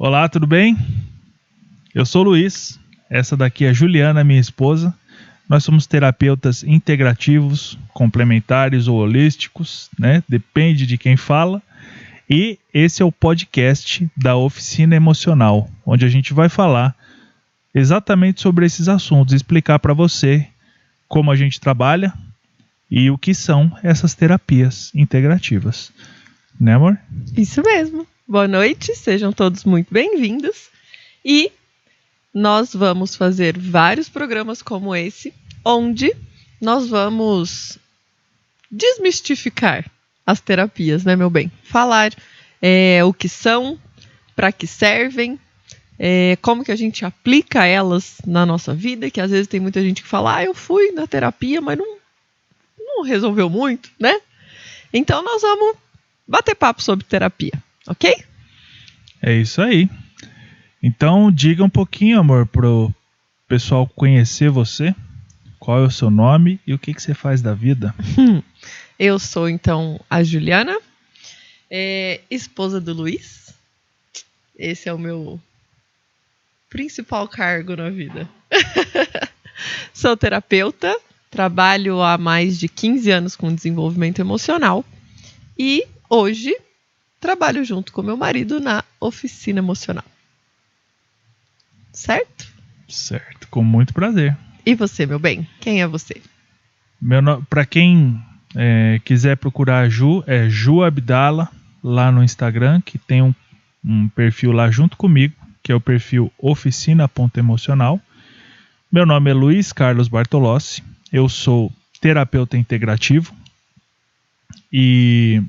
Olá, tudo bem? Eu sou o Luiz, essa daqui é a Juliana, minha esposa. Nós somos terapeutas integrativos, complementares ou holísticos, né? Depende de quem fala. E esse é o podcast da Oficina Emocional, onde a gente vai falar exatamente sobre esses assuntos, explicar para você como a gente trabalha e o que são essas terapias integrativas. Né, amor? Isso mesmo. Boa noite, sejam todos muito bem-vindos. E nós vamos fazer vários programas como esse, onde nós vamos desmistificar as terapias, né, meu bem? Falar o que são, para que servem, como que a gente aplica elas na nossa vida, que às vezes tem muita gente que fala, eu fui na terapia, mas não resolveu muito, né? Então nós vamos bater papo sobre terapia, ok? É isso aí. Então, diga um pouquinho, amor, pro pessoal conhecer você. Qual é o seu nome e o que você faz da vida? Eu sou, então, a Juliana, esposa do Luiz. Esse é o meu principal cargo na vida. Sou terapeuta, trabalho há mais de 15 anos com desenvolvimento emocional e hoje trabalho junto com meu marido na Oficina Emocional. Certo? Certo, com muito prazer. E você, meu bem? Quem é você? Para quem quiser procurar a Ju, é Ju Abdala lá no Instagram, que tem um perfil lá junto comigo, que é o perfil oficina.emocional. Meu nome é Luiz Carlos Bartolossi, eu sou terapeuta integrativo e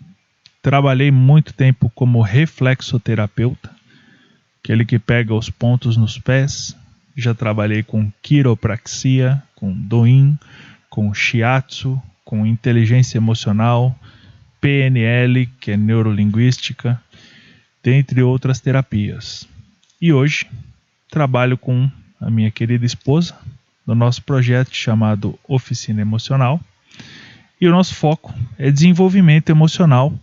trabalhei muito tempo como reflexoterapeuta, aquele que pega os pontos nos pés. Já trabalhei com quiropraxia, com doin, com shiatsu, com inteligência emocional, PNL, que é neurolinguística, dentre outras terapias. E hoje trabalho com a minha querida esposa no nosso projeto chamado Oficina Emocional. E o nosso foco é desenvolvimento emocional,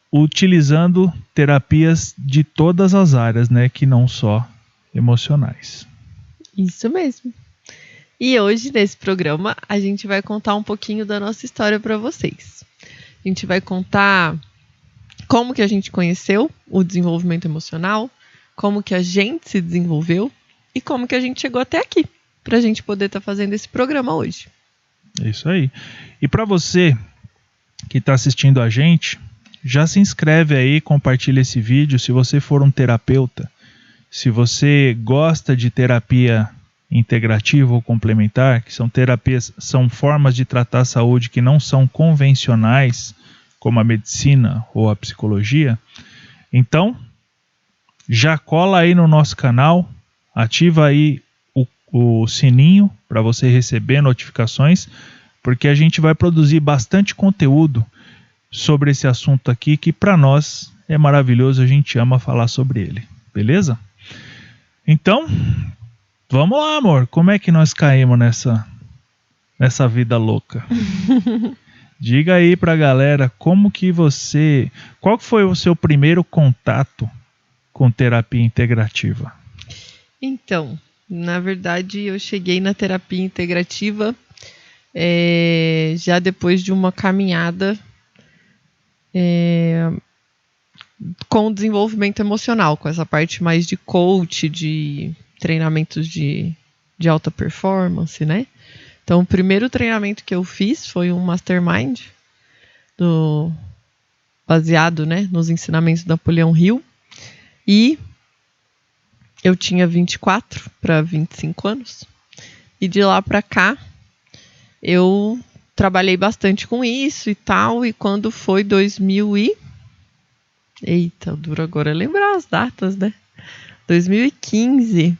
utilizando terapias de todas as áreas, né, que não só emocionais. Isso mesmo. E hoje, nesse programa, a gente vai contar um pouquinho da nossa história para vocês. A gente vai contar como que a gente conheceu o desenvolvimento emocional, como que a gente se desenvolveu e como que a gente chegou até aqui, para a gente poder estar fazendo esse programa hoje. É isso aí. E para você que está assistindo a gente, já se inscreve aí, compartilha esse vídeo. Se você for um terapeuta, se você gosta de terapia integrativa ou complementar, que são terapias, são formas de tratar a saúde que não são convencionais, como a medicina ou a psicologia, então já cola aí no nosso canal, ativa aí o sininho para você receber notificações, porque a gente vai produzir bastante conteúdo sobre esse assunto aqui, que para nós é maravilhoso, a gente ama falar sobre ele, beleza? Então, vamos lá, amor, como é que nós caímos nessa vida louca? Diga aí pra galera qual que foi o seu primeiro contato com terapia integrativa? Então, na verdade, eu cheguei na terapia integrativa já depois de uma caminhada com o desenvolvimento emocional, com essa parte mais de coach, de treinamentos de alta performance, né? Então, o primeiro treinamento que eu fiz foi um mastermind baseado, né, nos ensinamentos do Napoleão Hill. E eu tinha 24 para 25 anos. E de lá para cá, eu trabalhei bastante com isso e tal. E quando foi 2000 e... Eita, duro agora lembrar as datas, né? 2015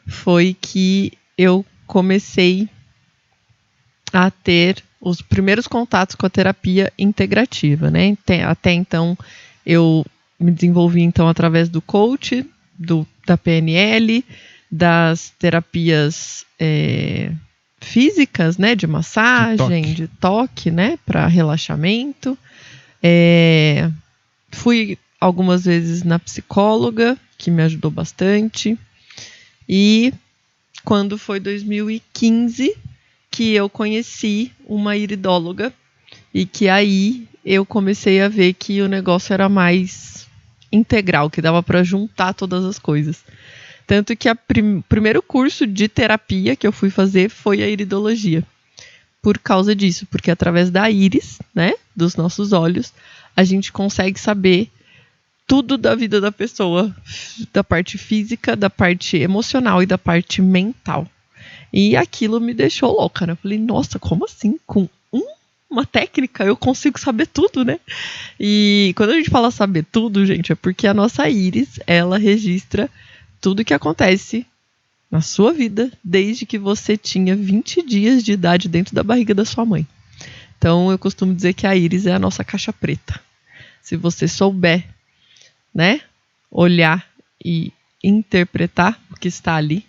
foi que eu comecei a ter os primeiros contatos com a terapia integrativa, né? Até então, eu me desenvolvi então através do coach, da PNL, das terapias físicas, né? De massagem, de toque, né? Para relaxamento. Fui algumas vezes na psicóloga, que me ajudou bastante. E quando foi 2015 que eu conheci uma iridóloga e que aí eu comecei a ver que o negócio era mais integral, que dava para juntar todas as coisas. Tanto que o primeiro curso de terapia que eu fui fazer foi a iridologia. Por causa disso, porque através da íris, né, dos nossos olhos, a gente consegue saber tudo da vida da pessoa, da parte física, da parte emocional e da parte mental. E aquilo me deixou louca, né? Eu falei, nossa, como assim? Com uma técnica eu consigo saber tudo, né? E quando a gente fala saber tudo, gente, é porque a nossa íris, ela registra tudo que acontece na sua vida desde que você tinha 20 dias de idade dentro da barriga da sua mãe. Então, eu costumo dizer que a íris é a nossa caixa preta. Se você souber, né, olhar e interpretar o que está ali,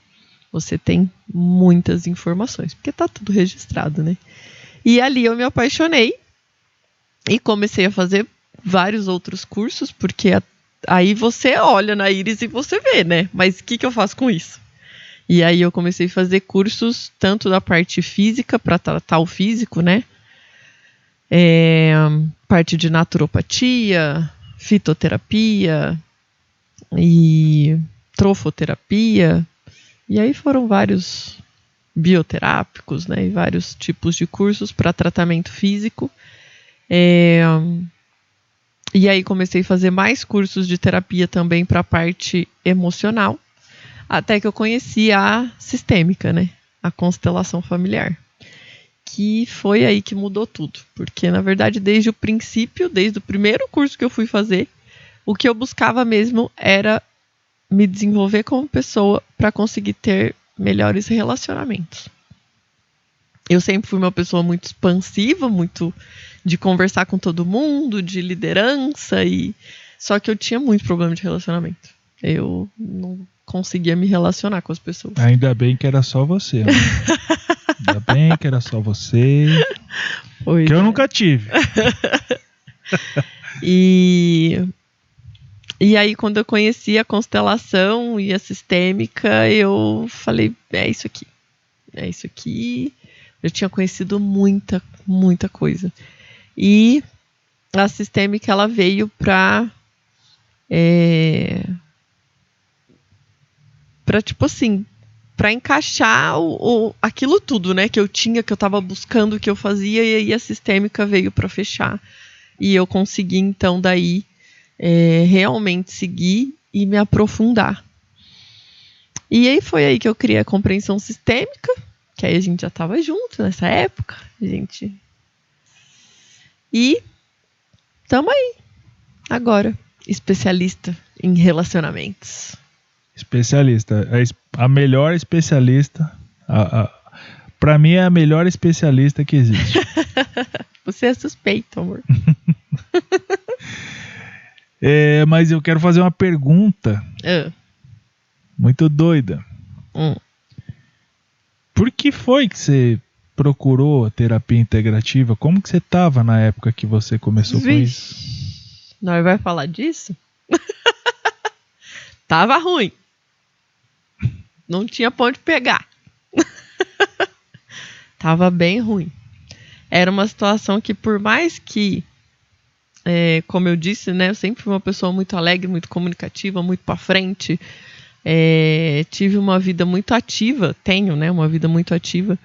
você tem muitas informações, porque está tudo registrado, né? E ali eu me apaixonei e comecei a fazer vários outros cursos, porque aí você olha na íris e você vê, né? Mas o que eu faço com isso? E aí eu comecei a fazer cursos tanto da parte física, para tratar o físico, né? Parte de naturopatia, fitoterapia e trofoterapia. E aí foram vários bioterápicos, né? E vários tipos de cursos para tratamento físico. E aí comecei a fazer mais cursos de terapia também para a parte emocional. Até que eu conheci a sistêmica, né? A constelação familiar. Que foi aí que mudou tudo. Porque, na verdade, desde o princípio, desde o primeiro curso que eu fui fazer, o que eu buscava mesmo era me desenvolver como pessoa para conseguir ter melhores relacionamentos. Eu sempre fui uma pessoa muito expansiva, muito de conversar com todo mundo, de liderança, só que eu tinha muito problema de relacionamento. Eu não conseguia me relacionar com as pessoas. Ainda bem que era só você, né? Ainda bem que era só você. Pois que eu nunca tive. E aí, quando eu conheci a constelação e a sistêmica, eu falei, é isso aqui. É isso aqui. Eu tinha conhecido muita, muita coisa. E a sistêmica, ela veio para tipo assim, para encaixar aquilo tudo, né, que eu tinha, que eu estava buscando, que eu fazia, e aí a sistêmica veio para fechar. E eu consegui, então, daí realmente seguir e me aprofundar. E aí foi aí que eu criei a compreensão sistêmica, que aí a gente já estava junto nessa época, gente. E estamos aí, agora, especialista em relacionamentos. Especialista, a melhor especialista, pra mim é a melhor especialista que existe. Você é suspeito, amor. Mas eu quero fazer uma pergunta muito doida. Por que foi que você procurou a terapia integrativa? Como que você estava na época que você começou com isso? Nós vai falar disso? Tava ruim. Não tinha pra onde pegar. Tava bem ruim. Era uma situação que, por mais que, como eu disse, né, eu sempre fui uma pessoa muito alegre, muito comunicativa, muito pra frente. Tive uma vida muito ativa, tenho, né, uma vida muito ativa.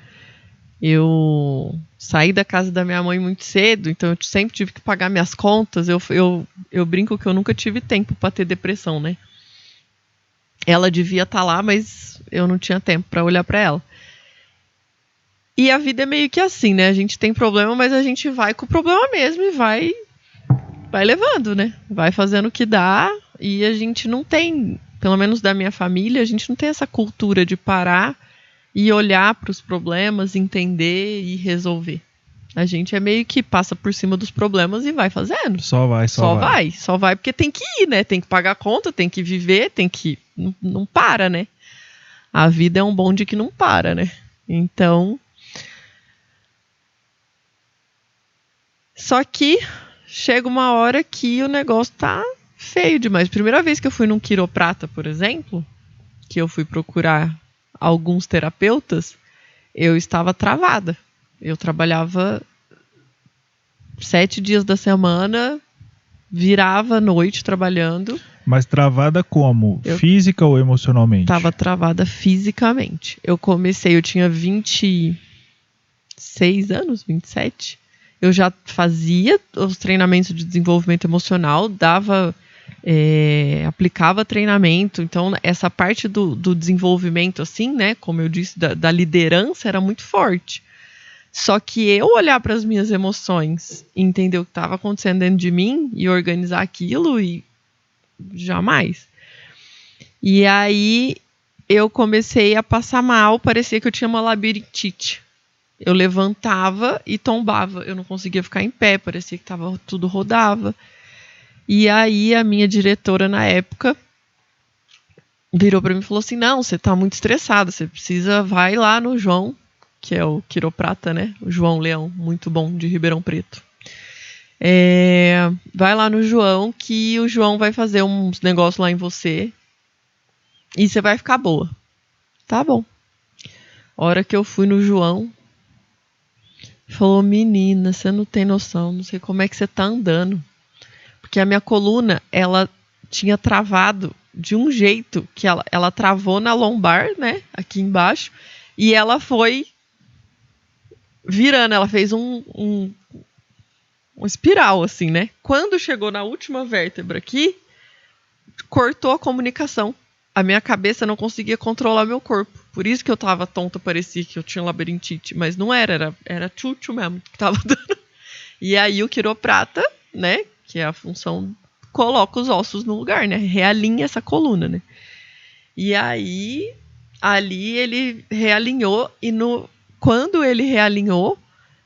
Eu saí da casa da minha mãe muito cedo, então eu sempre tive que pagar minhas contas. Eu brinco que eu nunca tive tempo para ter depressão, né? Ela devia estar lá, mas eu não tinha tempo para olhar para ela. E a vida é meio que assim, né? A gente tem problema, mas a gente vai com o problema mesmo e vai levando, né? Vai fazendo o que dá, e a gente não tem, pelo menos da minha família, a gente não tem essa cultura de parar e olhar para os problemas, entender e resolver. A gente é meio que passa por cima dos problemas e vai fazendo. Só vai porque tem que ir, né? Tem que pagar a conta, tem que viver, tem que... Não para, né? A vida é um bonde que não para, né? Então... Só que chega uma hora que o negócio tá feio demais. Primeira vez que eu fui num quiroprata, por exemplo, que eu fui procurar alguns terapeutas, eu estava travada. Eu trabalhava 7 dias da semana, virava à noite trabalhando. Mas travada como? Física ou emocionalmente? Estava travada fisicamente. Eu tinha 26 anos, 27. Eu já fazia os treinamentos de desenvolvimento emocional, aplicava treinamento. Então, essa parte do desenvolvimento, assim, né, como eu disse, da liderança era muito forte. Só que eu olhar para as minhas emoções e entender o que estava acontecendo dentro de mim e organizar aquilo, e jamais. E aí eu comecei a passar mal, parecia que eu tinha uma labirintite. Eu levantava e tombava, eu não conseguia ficar em pé, parecia que tudo rodava. E aí a minha diretora na época virou para mim e falou assim: não, você tá muito estressada, você vai lá no João, que é o quiroprata, né? O João Leão, muito bom, de Ribeirão Preto. Vai lá no João, que o João vai fazer uns negócios lá em você e você vai ficar boa. Tá bom. A hora que eu fui no João, falou: menina, você não tem noção, não sei como é que você tá andando. Porque a minha coluna, ela tinha travado de um jeito que ela travou na lombar, né? Aqui embaixo. E ela foi virando, ela fez uma espiral, assim, né? Quando chegou na última vértebra aqui, cortou a comunicação. A minha cabeça não conseguia controlar meu corpo. Por isso que eu tava tonta, parecia que eu tinha labirintite. Mas não era tchutchu mesmo que tava dando. E aí o quiroprata, né? Que é a função, coloca os ossos no lugar, né? Realinha essa coluna, né? E aí, ali ele realinhou. E quando ele realinhou,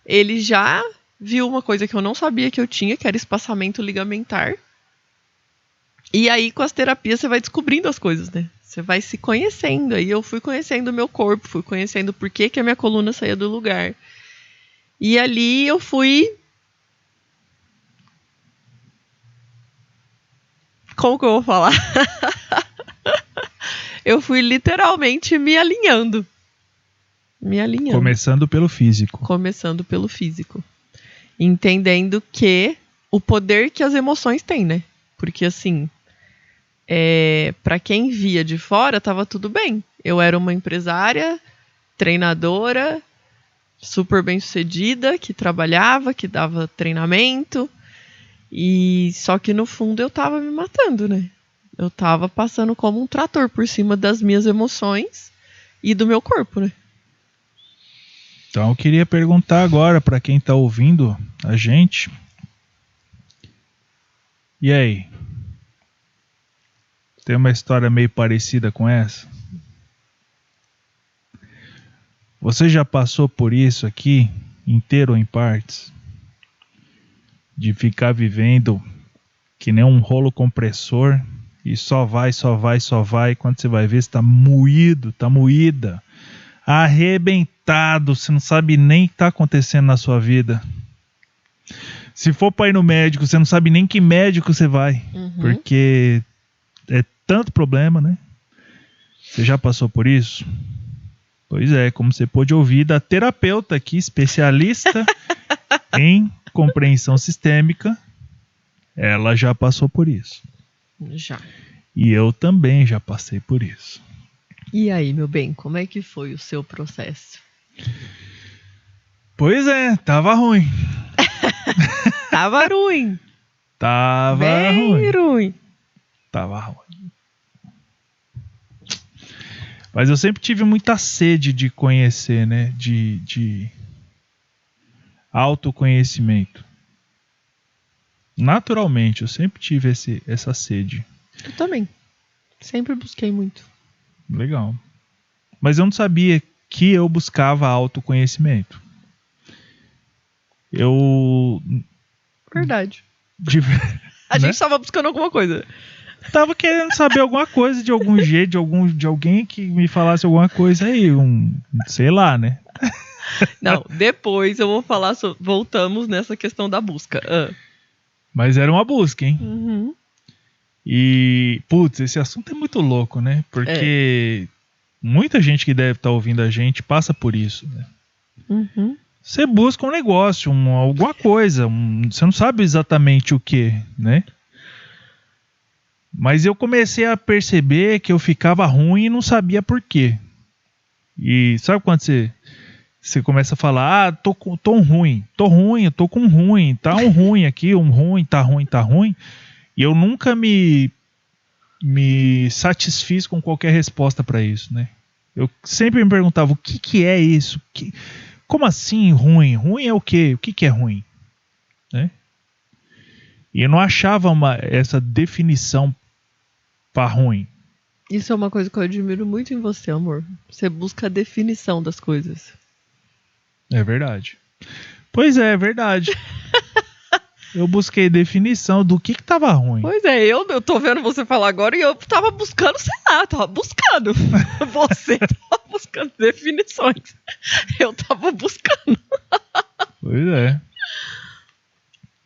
ele já viu uma coisa que eu não sabia que eu tinha, que era espaçamento ligamentar. E aí, com as terapias, você vai descobrindo as coisas, né? Você vai se conhecendo. Aí eu fui conhecendo o meu corpo, fui conhecendo por que a minha coluna saía do lugar. E ali eu fui... Como que eu vou falar? Eu fui literalmente me alinhando. Começando pelo físico. Entendendo que o poder que as emoções têm, né? Porque assim... para quem via de fora, tava tudo bem. Eu era uma empresária, treinadora, super bem sucedida, que trabalhava, que dava treinamento, e só que no fundo eu tava me matando, né? Eu tava passando como um trator por cima das minhas emoções e do meu corpo, né? Então eu queria perguntar agora para quem tá ouvindo a gente. E aí? Tem uma história meio parecida com essa? Você já passou por isso aqui, inteiro ou em partes? De ficar vivendo que nem um rolo compressor e só vai. Quando você vai ver, você tá moída, arrebentado, você não sabe nem o que tá acontecendo na sua vida. Se for para ir no médico, você não sabe nem que médico você vai, porque é tanto problema, né? Você já passou por isso? Pois é, como você pôde ouvir da terapeuta aqui, especialista em compreensão sistêmica, ela já passou por isso. Já. E eu também já passei por isso. E aí, meu bem, como é que foi o seu processo? Pois é, tava ruim. Tava ruim. Bem ruim. Tava ruim. Mas eu sempre tive muita sede de conhecer, né? De autoconhecimento. Naturalmente, eu sempre tive essa sede. Eu também. Sempre busquei muito. Legal. Mas eu não sabia que eu buscava autoconhecimento. Verdade. A né? gente estava buscando alguma coisa. Tava querendo saber alguma coisa de algum jeito, de alguém que me falasse alguma coisa aí, sei lá, né? Não, depois eu vou falar voltamos nessa questão da busca. Mas era uma busca, hein? Uhum. E, putz, esse assunto é muito louco, né? Porque muita gente que deve estar ouvindo a gente passa por isso, né? Uhum. Você busca um negócio, alguma coisa, você não sabe exatamente o que, né? Mas eu comecei a perceber que eu ficava ruim e não sabia por quê. E sabe quando você começa a falar, tô ruim, eu tô com um ruim, tá um ruim aqui, um ruim, tá ruim, tá ruim. E eu nunca me satisfiz com qualquer resposta para isso, né? Eu sempre me perguntava, o que que é isso? Como assim ruim? Ruim é o quê? O que que é ruim? Né? E eu não achava essa definição para ruim. Isso é uma coisa que eu admiro muito em você, amor. Você busca a definição das coisas. É verdade. Pois é verdade. Eu busquei definição do que tava ruim. Pois é, eu tô vendo você falar agora e eu tava buscando, sei lá, tava buscando. Você tava buscando definições. Eu tava buscando. Pois é.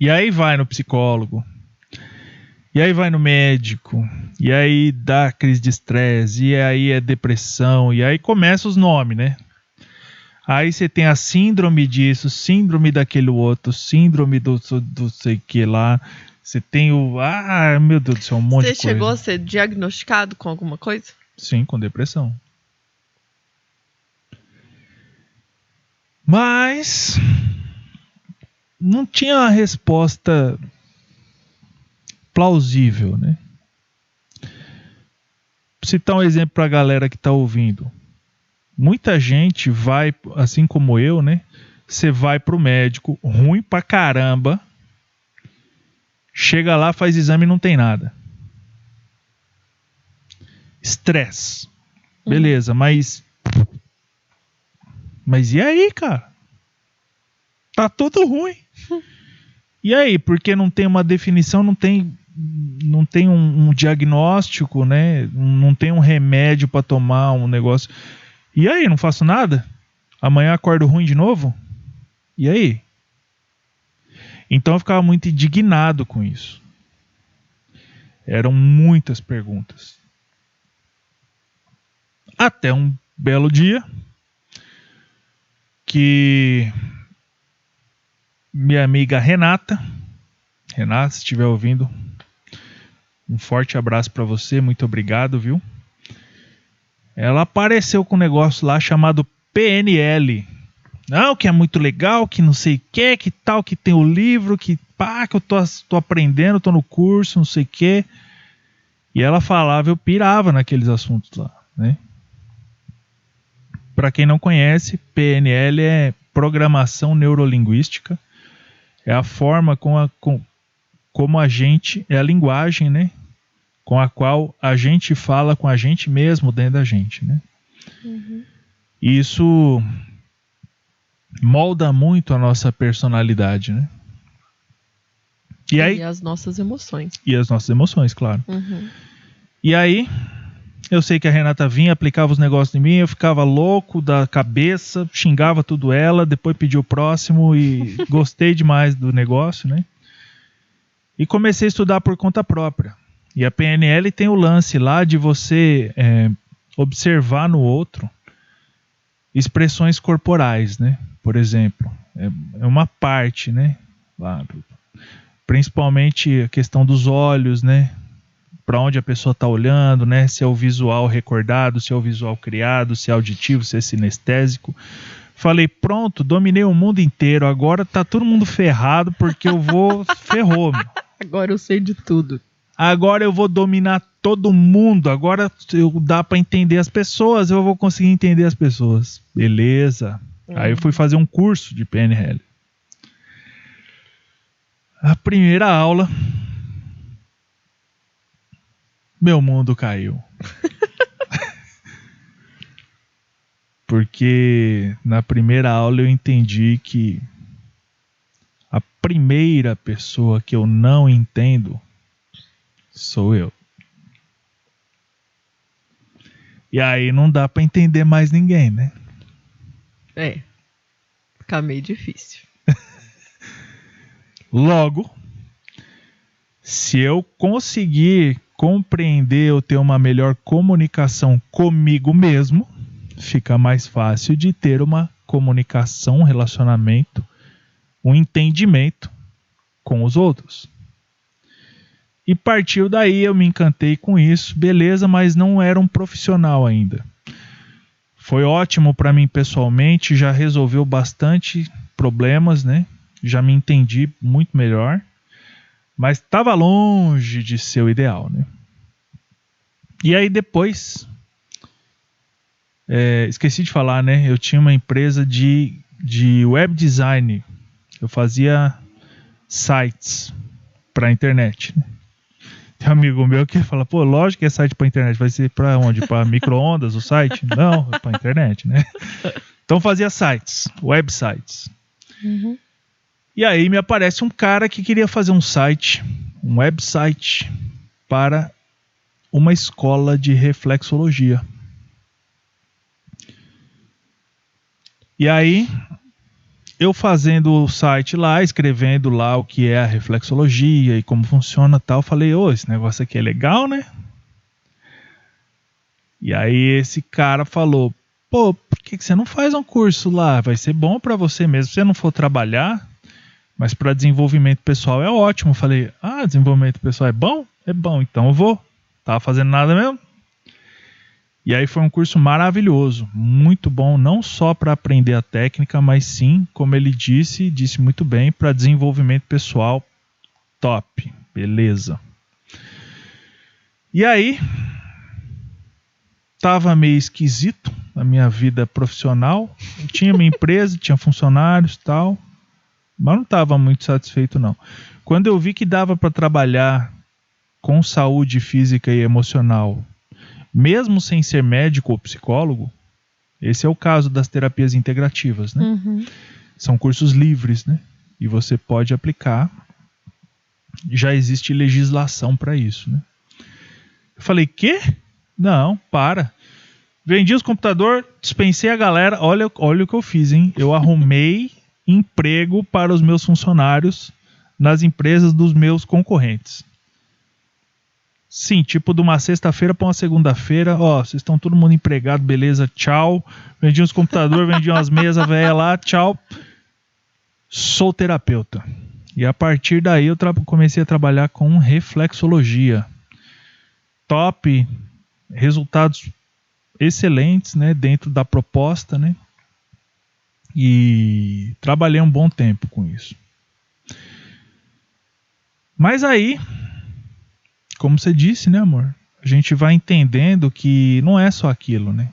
E aí vai no psicólogo. E aí vai no médico. E aí dá crise de estresse. E aí é depressão. E aí começa os nomes, né? Aí você tem a síndrome disso, síndrome daquele outro, síndrome do sei que lá. Você tem o... Ah, meu Deus do céu, um monte de coisa. Você chegou a ser diagnosticado com alguma coisa? Sim, com depressão. Mas... não tinha uma resposta plausível, né? Vou citar um exemplo para a galera que está ouvindo. Muita gente vai, assim como eu, né? Você vai pro médico, ruim pra caramba. Chega lá, faz exame e não tem nada. Estresse. Beleza, mas e aí, cara? Tá tudo ruim. E aí, porque não tem uma definição, não tem um diagnóstico, né? Não tem um remédio para tomar, um negócio. E aí, não faço nada? Amanhã acordo ruim de novo? E aí? Então eu ficava muito indignado com isso. Eram muitas perguntas. Até um belo dia que minha amiga Renata, se estiver ouvindo, um forte abraço para você, muito obrigado, viu? Ela apareceu com um negócio lá chamado PNL. Não, que é muito legal, que não sei o que tal, que tem o livro, que pá, que eu tô aprendendo, tô no curso, não sei o que. E ela falava, eu pirava naqueles assuntos lá, né? Para quem não conhece, PNL é Programação Neurolinguística. É a forma como a gente, é a linguagem, né? Com a qual a gente fala com a gente mesmo dentro da gente, né? Uhum. E isso molda muito a nossa personalidade, né? E aí, as nossas emoções. E as nossas emoções, claro. Uhum. E aí, eu sei que a Renata vinha, aplicava os negócios em mim, eu ficava louco da cabeça, xingava tudo ela, depois pedi o próximo e gostei demais do negócio, né? E comecei a estudar por conta própria. E a PNL tem o lance lá de você observar no outro expressões corporais, né? Por exemplo, é uma parte, né? Lá, principalmente a questão dos olhos, né? Para onde a pessoa está olhando, né? Se é o visual recordado, se é o visual criado, se é auditivo, se é sinestésico. Falei, pronto, dominei o mundo inteiro. Agora tá todo mundo ferrado porque eu vou... Ferrou, meu. Agora eu sei de tudo. Agora eu vou dominar todo mundo. Agora dá para entender as pessoas. Eu vou conseguir entender as pessoas. Beleza. Aí eu fui fazer um curso de PNL. A primeira aula... meu mundo caiu. Porque na primeira aula eu entendi que a primeira pessoa que eu não entendo sou eu. E aí não dá pra entender mais ninguém, né? É. Fica meio difícil. Logo, Se eu conseguir compreender ou ter uma melhor comunicação comigo mesmo, fica mais fácil de ter uma comunicação, um relacionamento, um entendimento com os outros. E partiu daí, eu me encantei com isso, beleza, mas não era um profissional ainda. Foi ótimo para mim pessoalmente, já resolveu bastante problemas, né? Já me entendi muito melhor, mas estava longe de ser o ideal, né? E aí depois, esqueci de falar, né? Eu tinha uma empresa de web design, eu fazia sites para internet, né? Tem um amigo meu que fala, pô, lógico que é site para internet, vai ser para onde? Para micro-ondas o site? Não, é para internet, né? Então fazia sites, websites. Uhum. E aí me aparece um cara que queria fazer um site, um website para uma escola de reflexologia. E aí, eu fazendo o site lá, escrevendo lá o que é a reflexologia e como funciona e tal, falei, ô, esse negócio aqui é legal, né? E aí esse cara falou, pô, por que você não faz um curso lá? Vai ser bom para você mesmo, se você não for trabalhar, mas para desenvolvimento pessoal é ótimo. Eu falei, desenvolvimento pessoal é bom? É bom, então eu vou. Tava fazendo nada mesmo. E aí foi um curso maravilhoso, muito bom, não só para aprender a técnica, mas sim, como ele disse muito bem, para desenvolvimento pessoal, top, beleza. E aí, tava meio esquisito a minha vida profissional, eu tinha minha empresa, tinha funcionários e tal, mas não estava muito satisfeito não. Quando eu vi que dava para trabalhar com saúde física e emocional, mesmo sem ser médico ou psicólogo, esse é o caso das terapias integrativas, né? Uhum. São cursos livres, né? E você pode aplicar. Já existe legislação para isso, né? Eu falei, quê? Não, para. Vendi os computadores, dispensei a galera. Olha o que eu fiz, hein? Eu arrumei emprego para os meus funcionários nas empresas dos meus concorrentes. Sim, tipo de uma sexta-feira para uma segunda-feira, ó, vocês estão todo mundo empregado, beleza, tchau. Vendi uns computadores, vendi umas mesas velhas lá, tchau. Sou terapeuta. E a partir daí eu comecei a trabalhar com reflexologia. Top, resultados excelentes, né, dentro da proposta, né? E trabalhei um bom tempo com isso. Mas aí, como você disse, né, amor? A gente vai entendendo que não é só aquilo, né?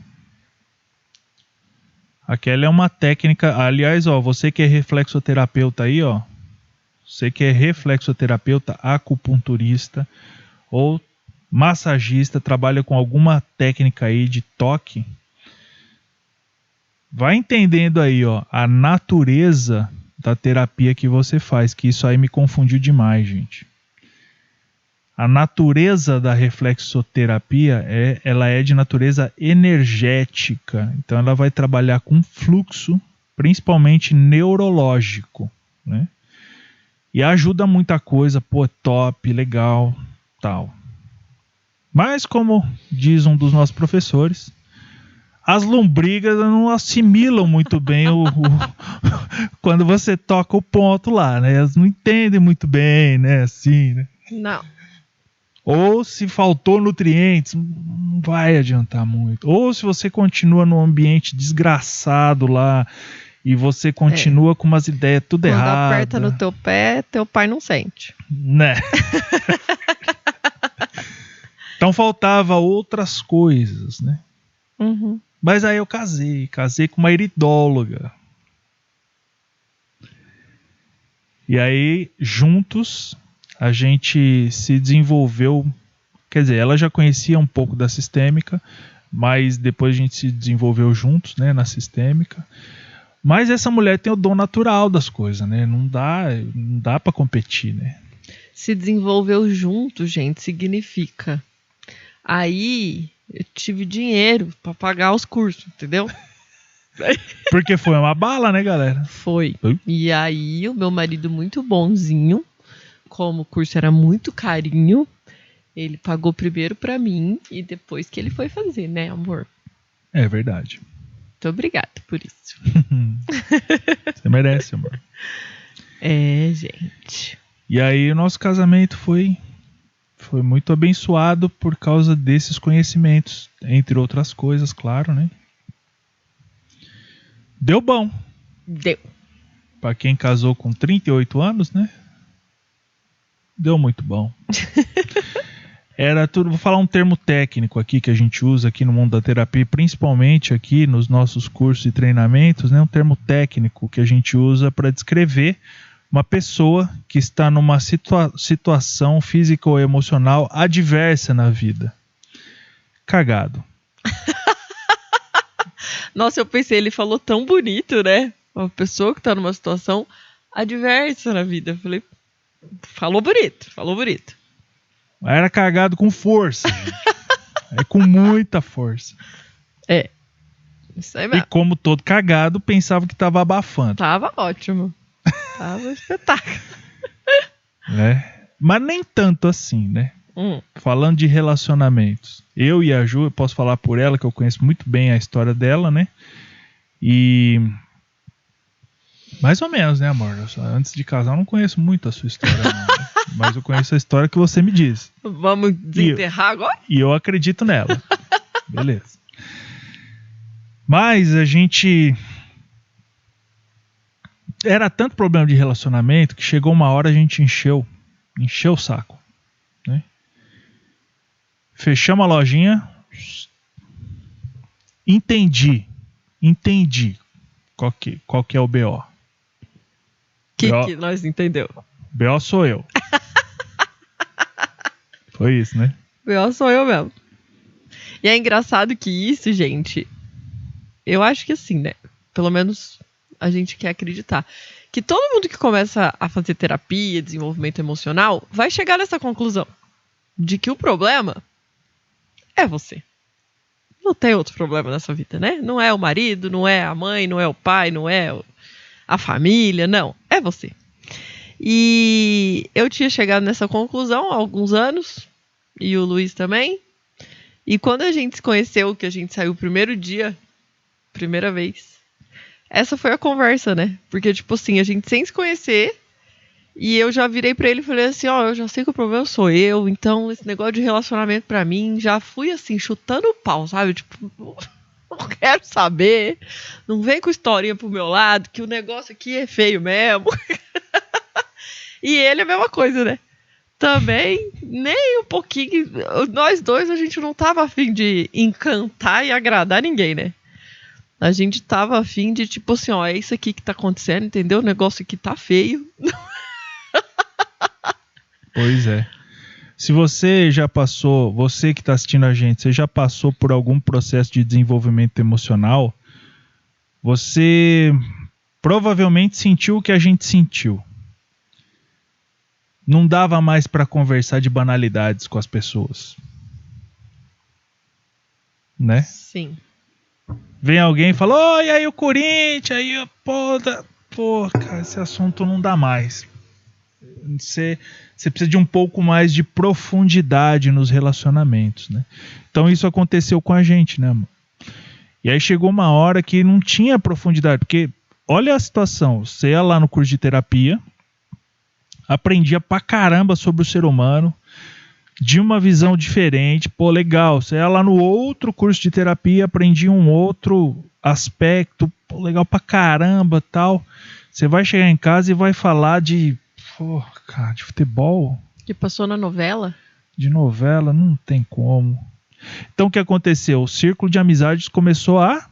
Aquela é uma técnica. Aliás, ó, você que é reflexoterapeuta aí, ó. Você que é reflexoterapeuta, acupunturista ou massagista, trabalha com alguma técnica aí de toque. Vai entendendo aí, ó, a natureza da terapia que você faz, que isso aí me confundiu demais, gente. A natureza da reflexoterapia ela é de natureza energética. Então ela vai trabalhar com fluxo, principalmente neurológico, né? E ajuda muita coisa, pô, top, legal, tal. Mas como diz um dos nossos professores, as lombrigas não assimilam muito bem quando você toca o ponto lá, né? Elas não entendem muito bem, né? Assim, né? Não. Ou se faltou nutrientes, não vai adiantar muito. Ou se você continua num ambiente desgraçado lá e você continua com umas ideias tudo erradas. Quando aperta no teu pé, teu pai não sente. Né? Então faltava outras coisas, né? Uhum. Mas aí eu casei com uma iridóloga. E aí, juntos, a gente se desenvolveu. Quer dizer, ela já conhecia um pouco da sistêmica, mas depois a gente se desenvolveu juntos, né, na sistêmica. Mas essa mulher tem o dom natural das coisas, né? Não dá para competir, né? Se desenvolveu junto, gente, significa. Aí eu tive dinheiro para pagar os cursos, entendeu? Porque foi uma bala, né, galera? Foi. E aí o meu marido muito bonzinho como o curso era muito carinho, ele pagou primeiro pra mim e depois que ele foi fazer, né, amor? É verdade. Muito obrigada por isso. Você merece, amor. É, gente. E aí o nosso casamento foi muito abençoado por causa desses conhecimentos, entre outras coisas, claro, né? Deu bom. Deu. Pra quem casou com 38 anos, né? Deu muito bom. Era tudo, vou falar um termo técnico aqui que a gente usa aqui no mundo da terapia, principalmente aqui nos nossos cursos e treinamentos, né? Um termo técnico que a gente usa para descrever uma pessoa que está numa situação física ou emocional adversa na vida. Cagado. Nossa, eu pensei, ele falou tão bonito, né? Uma pessoa que tá numa situação adversa na vida. Eu falei, falou bonito, falou bonito. Era cagado com força, gente. É com muita força. É. Isso aí E mesmo. como todo cagado, pensava que estava abafando. Tava ótimo. Tava espetáculo. Né? Mas nem tanto assim, né? Hum. Falando de relacionamentos. Eu e a Ju, eu posso falar por ela, que eu conheço muito bem a história dela, né? E... mais ou menos, né, amor? Antes de casar, eu não conheço muito a sua história, não, né? Mas eu conheço a história que você me diz. Vamos desenterrar agora? E eu acredito nela. Beleza. Mas a gente... era tanto problema de relacionamento que chegou uma hora a gente encheu o saco, né? Fechamos a lojinha. Entendi qual que é o BO. Que nós entendeu? BO sou eu. Foi isso, né? Eu sou eu mesmo. E é engraçado que isso, gente, eu acho que assim, né? Pelo menos a gente quer acreditar. Que todo mundo que começa a fazer terapia, desenvolvimento emocional, vai chegar nessa conclusão. De que o problema é você. Não tem outro problema nessa vida, né? Não é o marido, não é a mãe, não é o pai, não é a família, não. É você. E eu tinha chegado nessa conclusão há alguns anos, e o Luiz também. E quando a gente se conheceu, que a gente saiu o primeiro dia, primeira vez, essa foi a conversa, né? Porque, tipo assim, a gente sem se conhecer, e eu já virei pra ele e falei assim, ó, eu já sei que o problema sou eu, então esse negócio de relacionamento pra mim, já fui assim, chutando o pau, sabe? Tipo, não quero saber, não vem com historinha pro meu lado, que o negócio aqui é feio mesmo. E ele é a mesma coisa, né? Também, nem um pouquinho. Nós dois, a gente não tava afim de encantar e agradar ninguém, né? A gente tava afim de, tipo assim, ó, é isso aqui que tá acontecendo, entendeu? O negócio aqui tá feio. Pois é. Se você já passou, você que está assistindo a gente, você já passou por algum processo de desenvolvimento emocional, você provavelmente sentiu o que a gente sentiu. Não dava mais para conversar de banalidades com as pessoas. Né? Sim. Vem alguém e fala, oi, aí o Corinthians, aí, pô, cara, esse assunto não dá mais. Você precisa de um pouco mais de profundidade nos relacionamentos, né? Então isso aconteceu com a gente, né, amor? E aí chegou uma hora que não tinha profundidade, porque olha a situação, você ia lá no curso de terapia, aprendia pra caramba sobre o ser humano, de uma visão diferente, pô, legal, você ia lá no outro curso de terapia, aprendia um outro aspecto, pô, legal pra caramba, tal. Você vai chegar em casa e vai falar de, pô, cara, de futebol, Que passou na novela? de novela, não tem como. Então o que aconteceu? O círculo de amizades começou a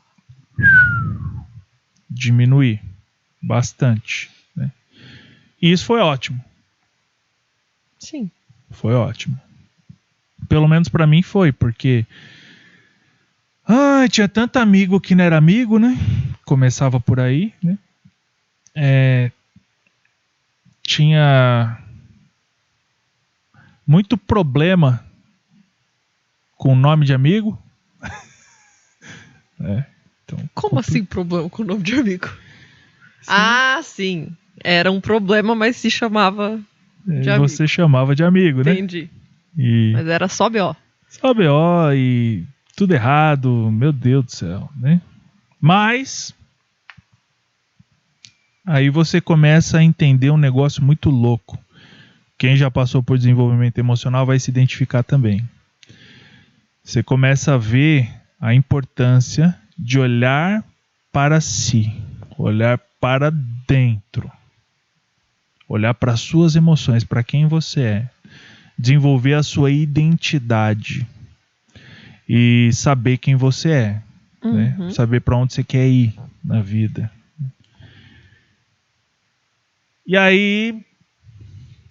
diminuir bastante, né? E isso foi ótimo. Sim. Foi ótimo. Pelo menos pra mim foi, porque tinha tanto amigo que não era amigo, né? Começava por aí, né? Tinha muito problema com o nome de amigo. Então, Como assim problema com o nome de amigo? Sim. Ah, sim. Era um problema, mas se chamava De amigo. Você chamava de amigo, né? Entendi. E Mas era só BO. só BO e tudo errado, meu Deus do céu, né? Mas aí você começa a entender um negócio muito louco. Quem já passou por desenvolvimento emocional vai se identificar também. Você começa a ver a importância de olhar para si, olhar para dentro, olhar para suas emoções, para quem você é, desenvolver a sua identidade e saber quem você é, né? Saber para onde você quer ir na vida. E aí,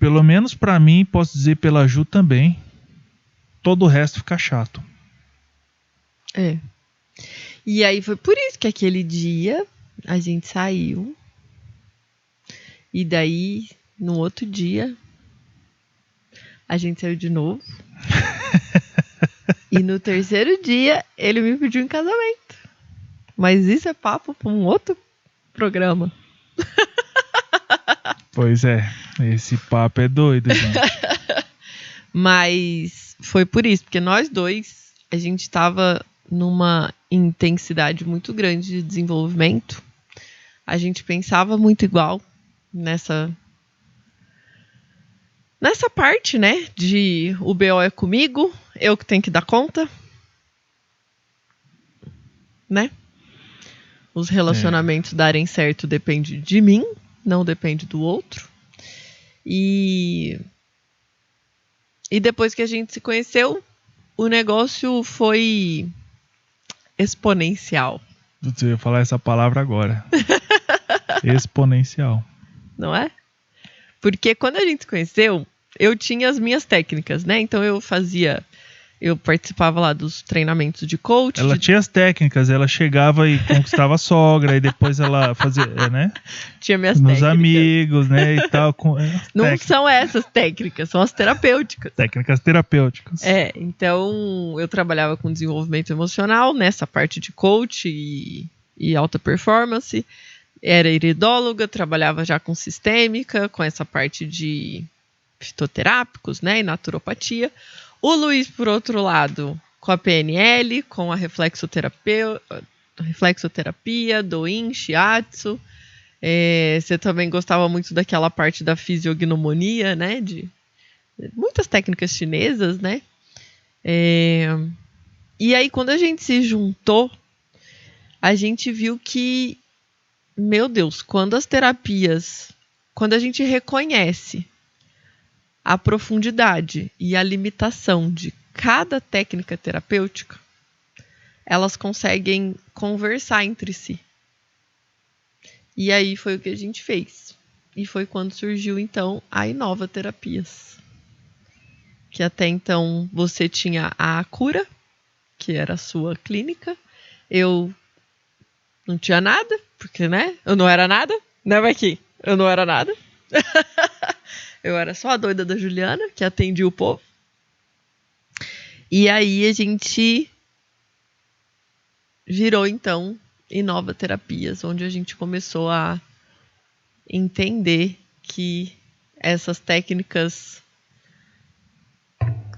pelo menos para mim, posso dizer pela Ju também, todo o resto fica chato. É. E aí foi por isso que aquele dia a gente saiu. E daí, no outro dia, a gente saiu de novo. E no terceiro dia, ele me pediu em casamento. Mas isso é papo para um outro programa. Pois é, esse papo é doido, gente. Mas foi por isso, porque nós dois, a gente estava numa intensidade muito grande de desenvolvimento. A gente pensava muito igual nessa parte, né? De o BO é comigo, eu que tenho que dar conta. Né? Os relacionamentos darem certo depende de mim, não depende do outro. E depois que a gente se conheceu, o negócio foi exponencial. Você ia falar essa palavra agora. Exponencial. Não é? Porque quando a gente se conheceu, eu tinha as minhas técnicas, né? Então eu participava lá dos treinamentos de coach. Ela tinha as técnicas, ela chegava e conquistava a sogra, e depois ela fazia, né? Tinha minhas Nos técnicas. amigos, né? E tal. Não são essas técnicas, são as terapêuticas. Técnicas terapêuticas. Então eu trabalhava com desenvolvimento emocional, nessa parte de coach e alta performance. Era iridóloga, trabalhava já com sistêmica, com essa parte de fitoterápicos, né? E naturopatia. O Luiz, por outro lado, com a PNL, com a reflexoterapia, Doin, Shiatsu. Você também gostava muito daquela parte da fisiognomonia, né? De muitas técnicas chinesas, né? E aí, quando a gente se juntou, a gente viu que, meu Deus, quando a gente reconhece a profundidade e a limitação de cada técnica terapêutica, elas conseguem conversar entre si. E aí foi o que a gente fez. E foi quando surgiu, então, a Inova Terapias. Que até então você tinha a Cura, que era a sua clínica. Eu não tinha nada, porque, né? Eu não era nada, né, Maqui? Eu não era nada. Eu era só a doida da Juliana, que atendia o povo. E aí a gente virou, então, Inova Terapias, onde a gente começou a entender que essas técnicas,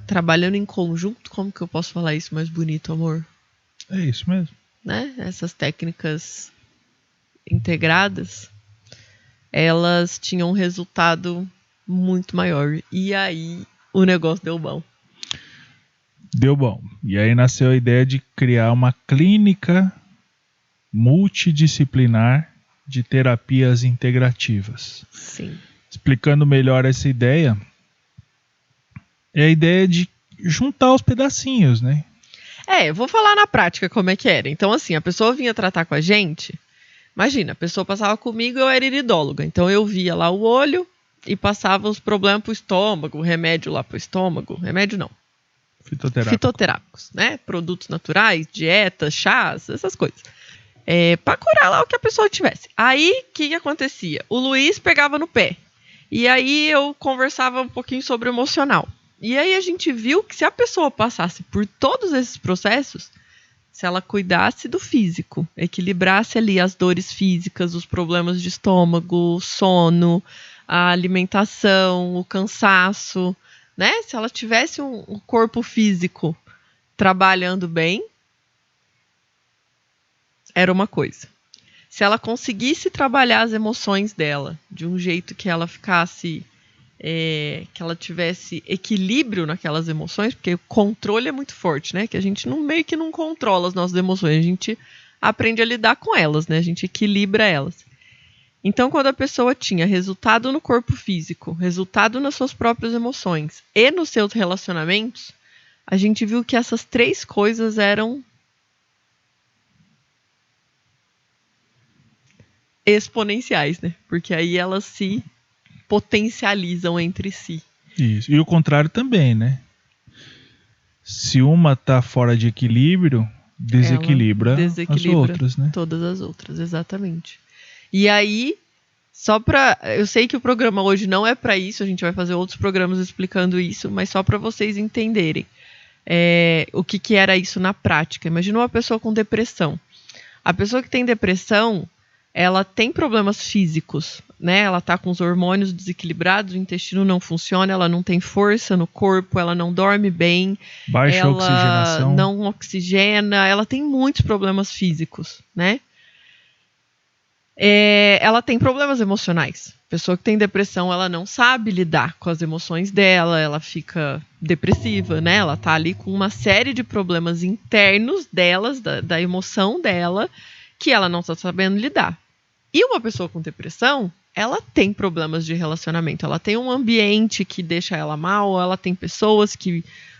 trabalhando em conjunto, como que eu posso falar isso mais bonito, amor? É isso mesmo. Né? Essas técnicas integradas, elas tinham um resultado muito maior. E aí o negócio deu bom. Deu bom. E aí nasceu a ideia de criar uma clínica multidisciplinar de terapias integrativas. Sim. Explicando melhor essa ideia, é a ideia de juntar os pedacinhos, né? Eu vou falar na prática como é que era. Então, assim, a pessoa vinha tratar com a gente. Imagina, a pessoa passava comigo, eu era iridóloga. Então, eu via lá o olho e passava os problemas pro estômago, remédio lá pro estômago. Remédio não. Fitoterápicos, né? Produtos naturais, dietas, chás, essas coisas. Pra curar lá o que a pessoa tivesse. Aí, o que acontecia? O Luiz pegava no pé. E aí, eu conversava um pouquinho sobre o emocional. E aí, a gente viu que se a pessoa passasse por todos esses processos, se ela cuidasse do físico, equilibrasse ali as dores físicas, os problemas de estômago, sono, a alimentação, o cansaço, né? Se ela tivesse um corpo físico trabalhando bem, era uma coisa. Se ela conseguisse trabalhar as emoções dela de um jeito que ela ficasse, que ela tivesse equilíbrio naquelas emoções, porque o controle é muito forte, né? Que a gente meio que não controla as nossas emoções, a gente aprende a lidar com elas, né? A gente equilibra elas. Então, quando a pessoa tinha resultado no corpo físico, resultado nas suas próprias emoções e nos seus relacionamentos, a gente viu que essas 3 coisas eram exponenciais, né? Porque aí elas se potencializam entre si. Isso. E o contrário também, né? Se uma tá fora de equilíbrio, desequilibra as outras, né? Todas as outras, exatamente. E aí, eu sei que o programa hoje não é para isso, a gente vai fazer outros programas explicando isso, mas só para vocês entenderem o que era isso na prática. Imagina uma pessoa com depressão. A pessoa que tem depressão, ela tem problemas físicos, né? Ela tá com os hormônios desequilibrados, o intestino não funciona, ela não tem força no corpo, ela não dorme bem, baixa oxigenação, ela não oxigena, ela tem muitos problemas físicos, né? Ela tem problemas emocionais. A pessoa que tem depressão, ela não sabe lidar com as emoções dela, ela fica depressiva, né? Ela tá ali com uma série de problemas internos delas, da emoção dela, que ela não tá sabendo lidar. E uma pessoa com depressão, ela tem problemas de relacionamento. Ela tem um ambiente que deixa ela mal, ela tem pessoas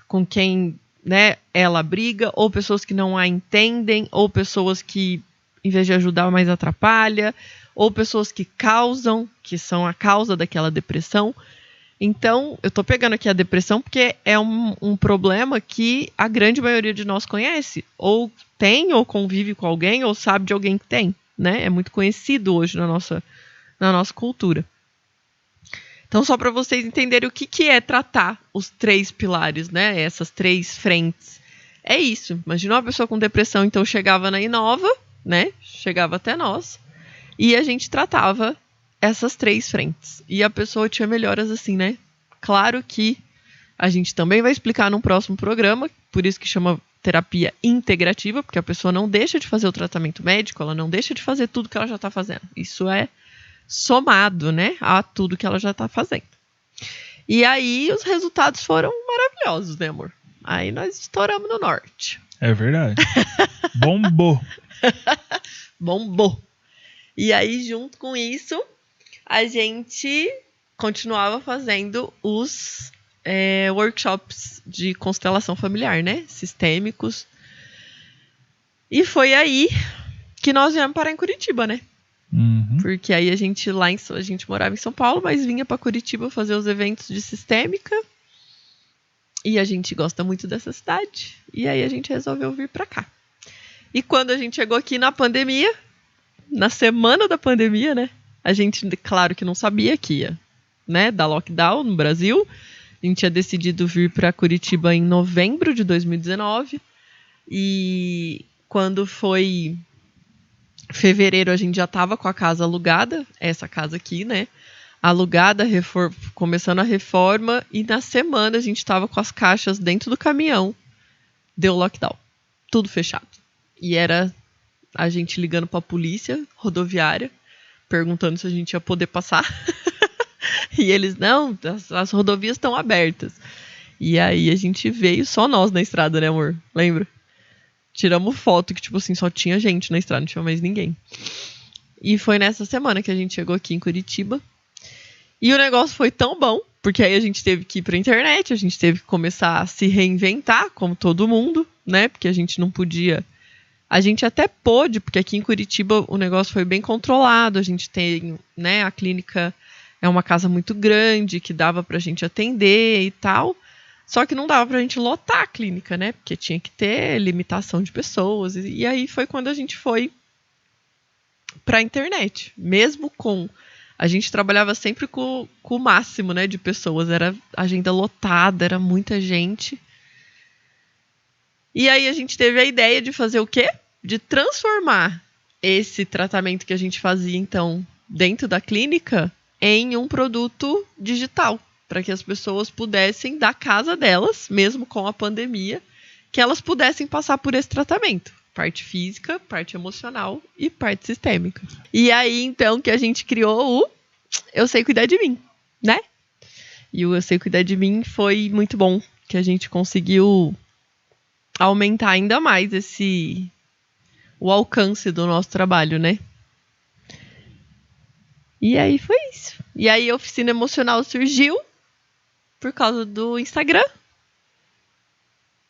com quem, né, ela briga, ou pessoas que não a entendem, ou pessoas que, em vez de ajudar, mais atrapalha, ou pessoas que são a causa daquela depressão. Então, eu tô pegando aqui a depressão porque é um problema que a grande maioria de nós conhece, ou tem, ou convive com alguém, ou sabe de alguém que tem, né? É muito conhecido hoje na nossa cultura. Então, só para vocês entenderem o que é tratar os 3 pilares, né? Essas 3 frentes. É isso. Imagina uma pessoa com depressão, então chegava na Inova, né? Chegava até nós. E a gente tratava essas 3 frentes. E a pessoa tinha melhoras assim, né? Claro que a gente também vai explicar num próximo programa, por isso que chama terapia integrativa, porque a pessoa não deixa de fazer o tratamento médico, ela não deixa de fazer tudo que ela já está fazendo. Isso é somado, né, a tudo que ela já está fazendo. E aí os resultados foram maravilhosos, né, amor? Aí nós estouramos no norte. É verdade. Bombou. Bombou. E aí, junto com isso, a gente continuava fazendo os workshops de constelação familiar, né? Sistêmicos. E foi aí que nós viemos parar em Curitiba, né? Uhum. Porque aí a gente morava em São Paulo, mas vinha para Curitiba fazer os eventos de sistêmica. E a gente gosta muito dessa cidade. E aí a gente resolveu vir para cá. E quando a gente chegou aqui na pandemia, na semana da pandemia, né? A gente, claro que não sabia que ia, né, dar lockdown no Brasil. A gente tinha decidido vir para Curitiba em novembro de 2019. E quando foi fevereiro, a gente já estava com a casa alugada, essa casa aqui, né? Alugada, começando a reforma. E na semana a gente estava com as caixas dentro do caminhão. Deu lockdown. Tudo fechado. E era a gente ligando para a polícia rodoviária, perguntando se a gente ia poder passar. E eles, não, as rodovias estão abertas. E aí a gente veio, só nós na estrada, né, amor? Lembra? Tiramos foto que, tipo assim, só tinha gente na estrada, não tinha mais ninguém. E foi nessa semana que a gente chegou aqui em Curitiba. E o negócio foi tão bom, porque aí a gente teve que ir pra internet, a gente teve que começar a se reinventar, como todo mundo, né? Porque a gente não podia... A gente até pôde, porque aqui em Curitiba o negócio foi bem controlado. A gente tem, né, a clínica é uma casa muito grande, que dava pra gente atender e tal. Só que não dava pra gente lotar a clínica, né? Porque tinha que ter limitação de pessoas. E aí foi quando a gente foi pra internet. Mesmo com... A gente trabalhava sempre com o máximo, né, de pessoas. Era agenda lotada, era muita gente. E aí a gente teve a ideia de fazer o quê? De transformar esse tratamento que a gente fazia, então, dentro da clínica, em um produto digital, para que as pessoas pudessem, da casa delas, mesmo com a pandemia, que elas pudessem passar por esse tratamento. Parte física, parte emocional e parte sistêmica. E aí, então, que a gente criou o Eu Sei Cuidar de Mim, né? E o Eu Sei Cuidar de Mim foi muito bom, que a gente conseguiu aumentar ainda mais o alcance do nosso trabalho, né? E aí foi isso. E aí a Oficina Emocional surgiu por causa do Instagram.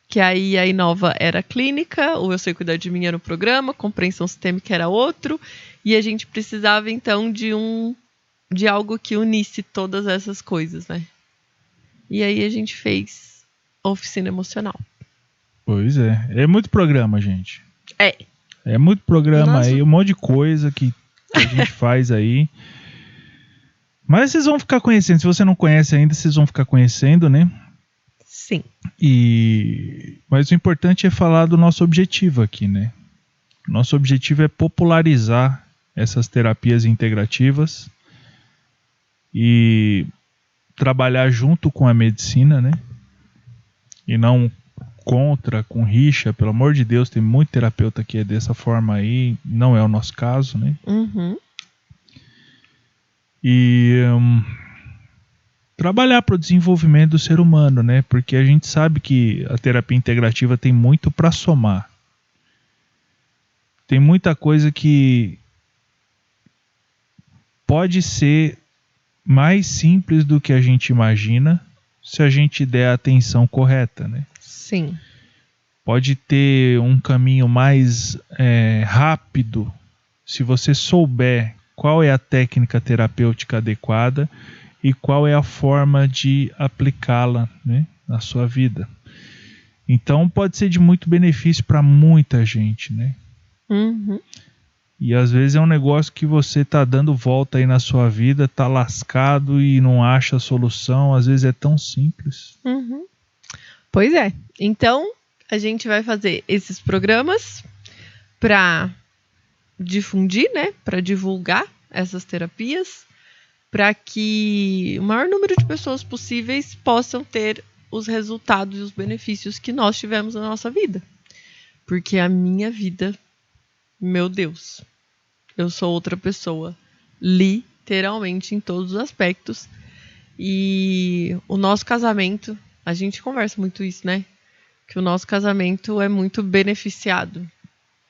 Que aí a Inova era a clínica, o Eu Sei Cuidar de Mim era o programa, Compreensão Sistêmica era outro. E a gente precisava, então, de algo que unisse todas essas coisas, né? E aí a gente fez a Oficina Emocional. Pois é. É muito programa, gente. É muito programa Nossa. aí, um monte de coisa que a gente faz aí. Mas vocês vão ficar conhecendo. Se você não conhece ainda, vocês vão ficar conhecendo, né? Sim. Mas o importante é falar do nosso objetivo aqui, né? Nosso objetivo é popularizar essas terapias integrativas e trabalhar junto com a medicina, né? E não contra, com rixa. Pelo amor de Deus, tem muito terapeuta que é dessa forma aí. Não é o nosso caso, né? Uhum. E trabalhar para o desenvolvimento do ser humano, né? Porque a gente sabe que a terapia integrativa tem muito para somar. Tem muita coisa que pode ser mais simples do que a gente imagina se a gente der a atenção correta, né? Sim. Pode ter um caminho mais rápido se você souber qual é a técnica terapêutica adequada e qual é a forma de aplicá-la, né, na sua vida. Então pode ser de muito benefício para muita gente, né? Uhum. E às vezes é um negócio que você tá dando volta aí na sua vida, tá lascado e não acha a solução. Às vezes é tão simples. Uhum. Pois é. Então, a gente vai fazer esses programas para difundir, né? Para divulgar essas terapias, para que o maior número de pessoas possíveis possam ter os resultados e os benefícios que nós tivemos na nossa vida. Porque a minha vida, meu Deus, eu sou outra pessoa, literalmente em todos os aspectos. E o nosso casamento, a gente conversa muito isso, né? Que o nosso casamento é muito beneficiado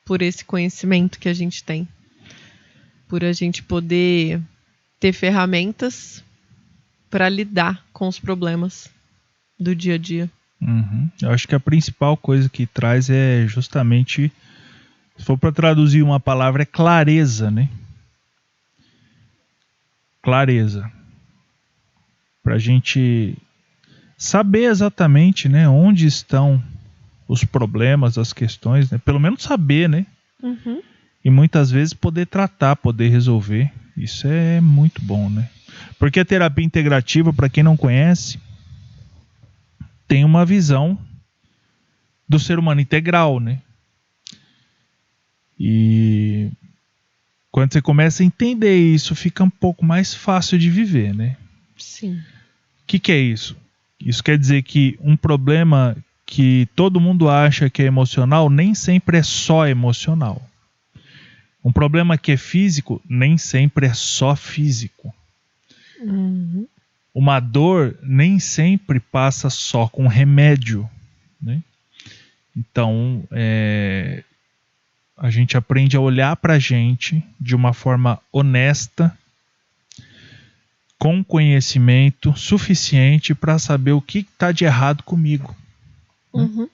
por esse conhecimento que a gente tem. Por a gente poder ter ferramentas para lidar com os problemas do dia a dia. Uhum. Eu acho que a principal coisa que traz é justamente, se for para traduzir uma palavra, é clareza, né? Clareza. Para a gente saber exatamente, né, onde estão os problemas, as questões, né? Pelo menos saber, né? Uhum. E muitas vezes poder tratar, poder resolver. Isso é muito bom, né? Porque a terapia integrativa, para quem não conhece, tem uma visão do ser humano integral, né? E quando você começa a entender isso, fica um pouco mais fácil de viver, né? Sim. O que é isso? Isso quer dizer que um problema que todo mundo acha que é emocional, nem sempre é só emocional. Um problema que é físico, nem sempre é só físico. Uhum. Uma dor nem sempre passa só com remédio, né? Então, a gente aprende a olhar para a gente de uma forma honesta, com conhecimento suficiente para saber o que está de errado comigo. Uhum.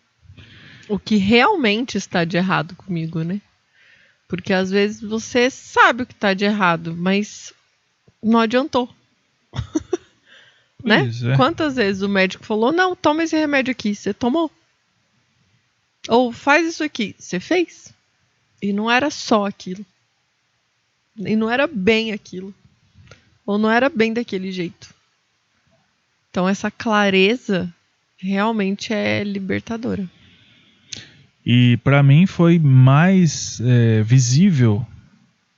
O que realmente está de errado comigo, né? Porque às vezes você sabe o que está de errado, mas não adiantou. Né? Pois é. Quantas vezes o médico falou, não, toma esse remédio aqui, você tomou? Ou faz isso aqui, você fez? E não era só aquilo. E não era bem aquilo. Ou não era bem daquele jeito. Então essa clareza realmente é libertadora. E para mim foi mais visível,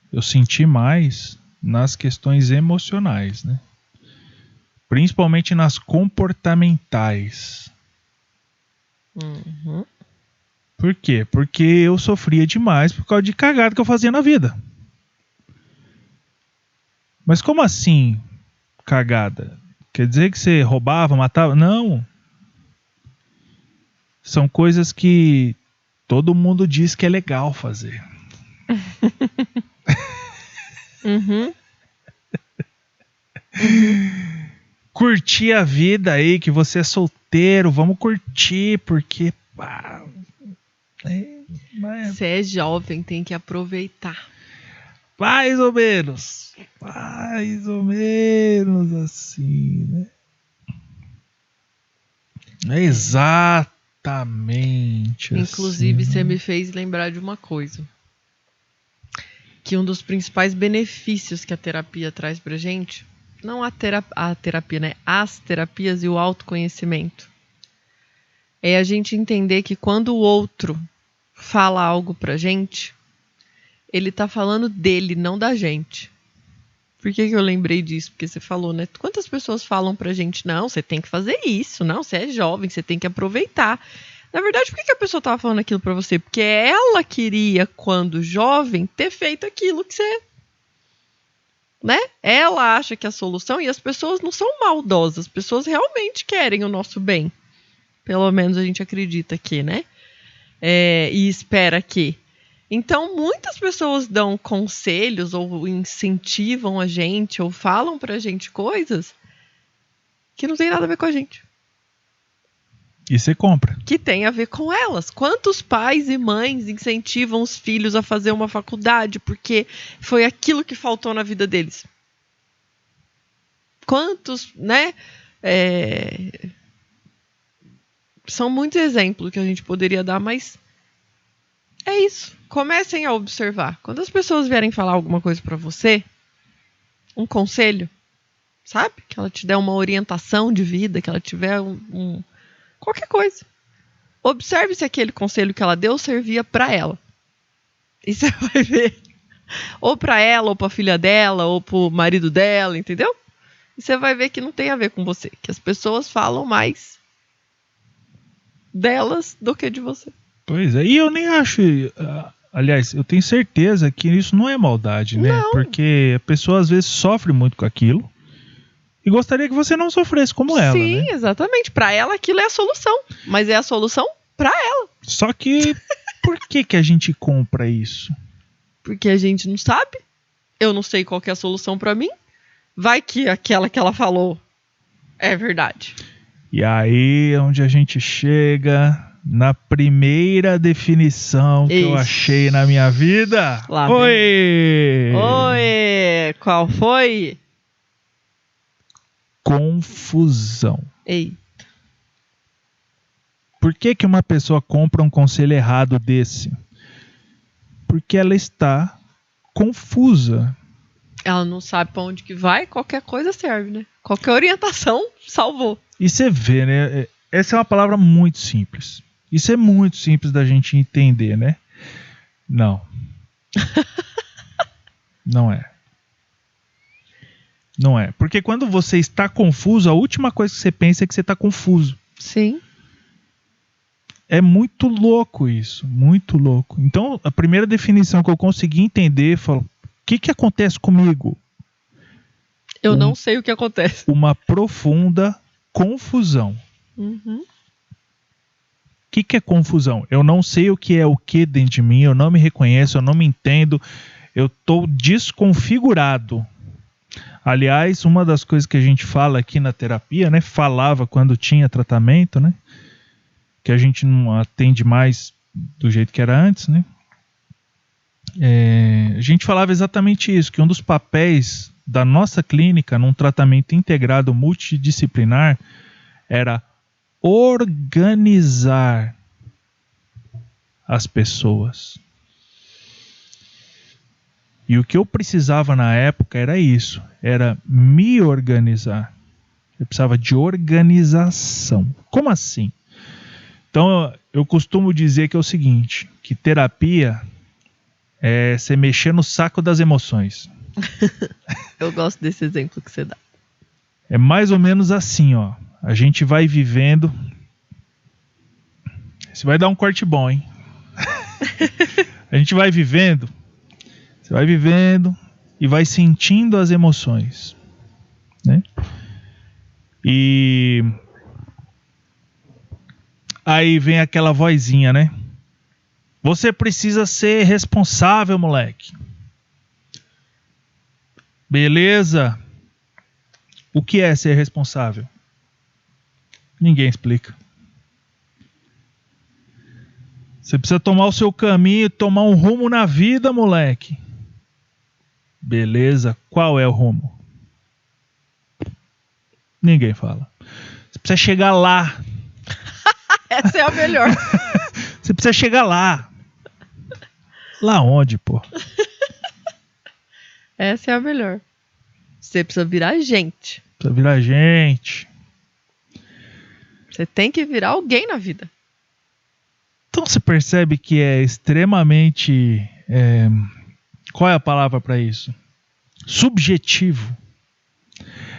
eu senti mais nas questões emocionais, né? Principalmente nas comportamentais. Uhum. Por quê? Porque eu sofria demais por causa de cagada que eu fazia na vida. Mas como assim cagada? Quer dizer que você roubava, matava? Não. São coisas que todo mundo diz que é legal fazer. Uhum. Curtir a vida aí, que você é solteiro, vamos curtir, porque pá, Você é jovem, tem que aproveitar. mais ou menos assim, né? É exatamente Inclusive, assim, você né? me fez lembrar de uma coisa. Que um dos principais benefícios que a terapia traz pra gente, não a terapia, né? As terapias e o autoconhecimento. É a gente entender que quando o outro fala algo pra gente, ele tá falando dele, não da gente. Por que eu lembrei disso? Porque você falou, né? Quantas pessoas falam pra gente, não, você tem que fazer isso, não, você é jovem, você tem que aproveitar. Na verdade, por que a pessoa tava falando aquilo pra você? Porque ela queria, quando jovem, ter feito aquilo que você... Né? Ela acha que é a solução, e as pessoas não são maldosas, as pessoas realmente querem o nosso bem. Pelo menos a gente acredita que, né? E espera que. Então, muitas pessoas dão conselhos ou incentivam a gente ou falam pra gente coisas que não tem nada a ver com a gente. E você compra. Que tem a ver com elas. Quantos pais e mães incentivam os filhos a fazer uma faculdade porque foi aquilo que faltou na vida deles? Quantos, né? São muitos exemplos que a gente poderia dar, mas é isso. Comecem a observar. Quando as pessoas vierem falar alguma coisa pra você, um conselho, sabe? Que ela te der uma orientação de vida, que ela tiver qualquer coisa. Observe se aquele conselho que ela deu servia pra ela. E você vai ver. Ou pra ela, ou pra filha dela, ou pro marido dela, entendeu? E você vai ver que não tem a ver com você. Que as pessoas falam mais delas do que de você. Pois é, e eu nem acho. Aliás, eu tenho certeza que isso não é maldade, né? Não. Porque a pessoa às vezes sofre muito com aquilo e gostaria que você não sofresse como ela, Sim, né? exatamente. Pra ela aquilo é a solução. Mas é a solução pra ela. Só que por que a gente compra isso? Porque a gente não sabe. Eu não sei qual que é a solução pra mim. Vai que aquela que ela falou é verdade. E aí é onde a gente chega na primeira definição que eu achei na minha vida. Lá Oi! Oi! Qual foi? Confusão. Ei. Por que uma pessoa compra um conselho errado desse? Porque ela está confusa. Ela não sabe pra onde que vai, qualquer coisa serve, né? Qualquer orientação salvou. E você vê, né? Essa é uma palavra muito simples. Isso é muito simples da gente entender, né? Não. Não é. Não é. Porque quando você está confuso, a última coisa que você pensa é que você está confuso. Sim. É muito louco isso. Muito louco. Então, a primeira definição que eu consegui entender, o que acontece comigo? Eu não sei o que acontece. Uma profunda confusão. Uhum. O que é confusão? Eu não sei o que é o que dentro de mim, eu não me reconheço, eu não me entendo, eu estou desconfigurado. Aliás, uma das coisas que a gente fala aqui na terapia, né? Falava quando tinha tratamento, né? Que a gente não atende mais do jeito que era antes, né? A gente falava exatamente isso, que um dos papéis da nossa clínica num tratamento integrado multidisciplinar era organizar as pessoas. E o que eu precisava na época era isso, era me organizar. Eu precisava de organização. Como assim? Então, eu costumo dizer que é o seguinte, que terapia é você mexer no saco das emoções. Eu gosto desse exemplo que você dá. É mais ou menos assim, ó. A gente vai vivendo. Você vai dar um corte bom, hein? A gente vai vivendo. Você vai vivendo e vai sentindo as emoções, né? E aí vem aquela vozinha, né? Você precisa ser responsável, moleque. Beleza? O que é ser responsável? Ninguém explica. Você precisa tomar o seu caminho, tomar um rumo na vida, moleque. Beleza? Qual é o rumo? Ninguém fala. Você precisa chegar lá. Essa é a melhor. Você precisa chegar lá. Lá onde, pô? Essa é a melhor. Você precisa virar gente. Precisa virar gente. Você tem que virar alguém na vida. Então você percebe que é extremamente... qual é a palavra para isso? Subjetivo.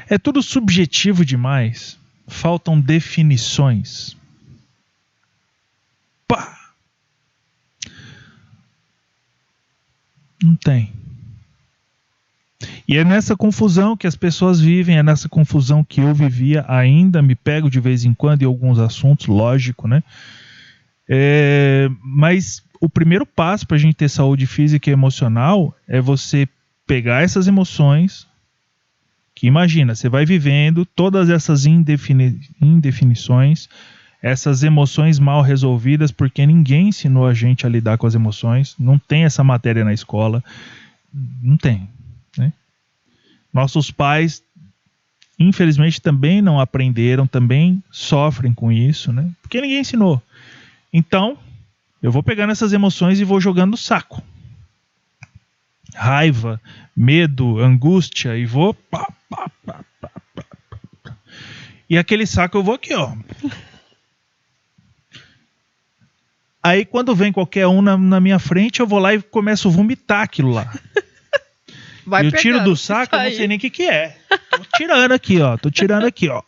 É tudo subjetivo demais. Faltam definições. Pá! Não tem. E é nessa confusão que as pessoas vivem, é nessa confusão que eu vivia, ainda me pego de vez em quando em alguns assuntos, lógico, né? Mas o primeiro passo para a gente ter saúde física e emocional é você pegar essas emoções, que imagina, você vai vivendo todas essas indefinições, essas emoções mal resolvidas, porque ninguém ensinou a gente a lidar com as emoções, não tem essa matéria na escola, não tem, né? Nossos pais, infelizmente, também não aprenderam, também sofrem com isso, né? Porque ninguém ensinou. Então, eu vou pegando essas emoções e vou jogando no saco. Raiva, medo, angústia, e vou... E aquele saco eu vou aqui, ó. Aí quando vem qualquer um na minha frente, eu vou lá e começo a vomitar aquilo lá. Vai eu tiro pegando, do saco, eu não sei nem o que é. Tô tirando aqui, ó.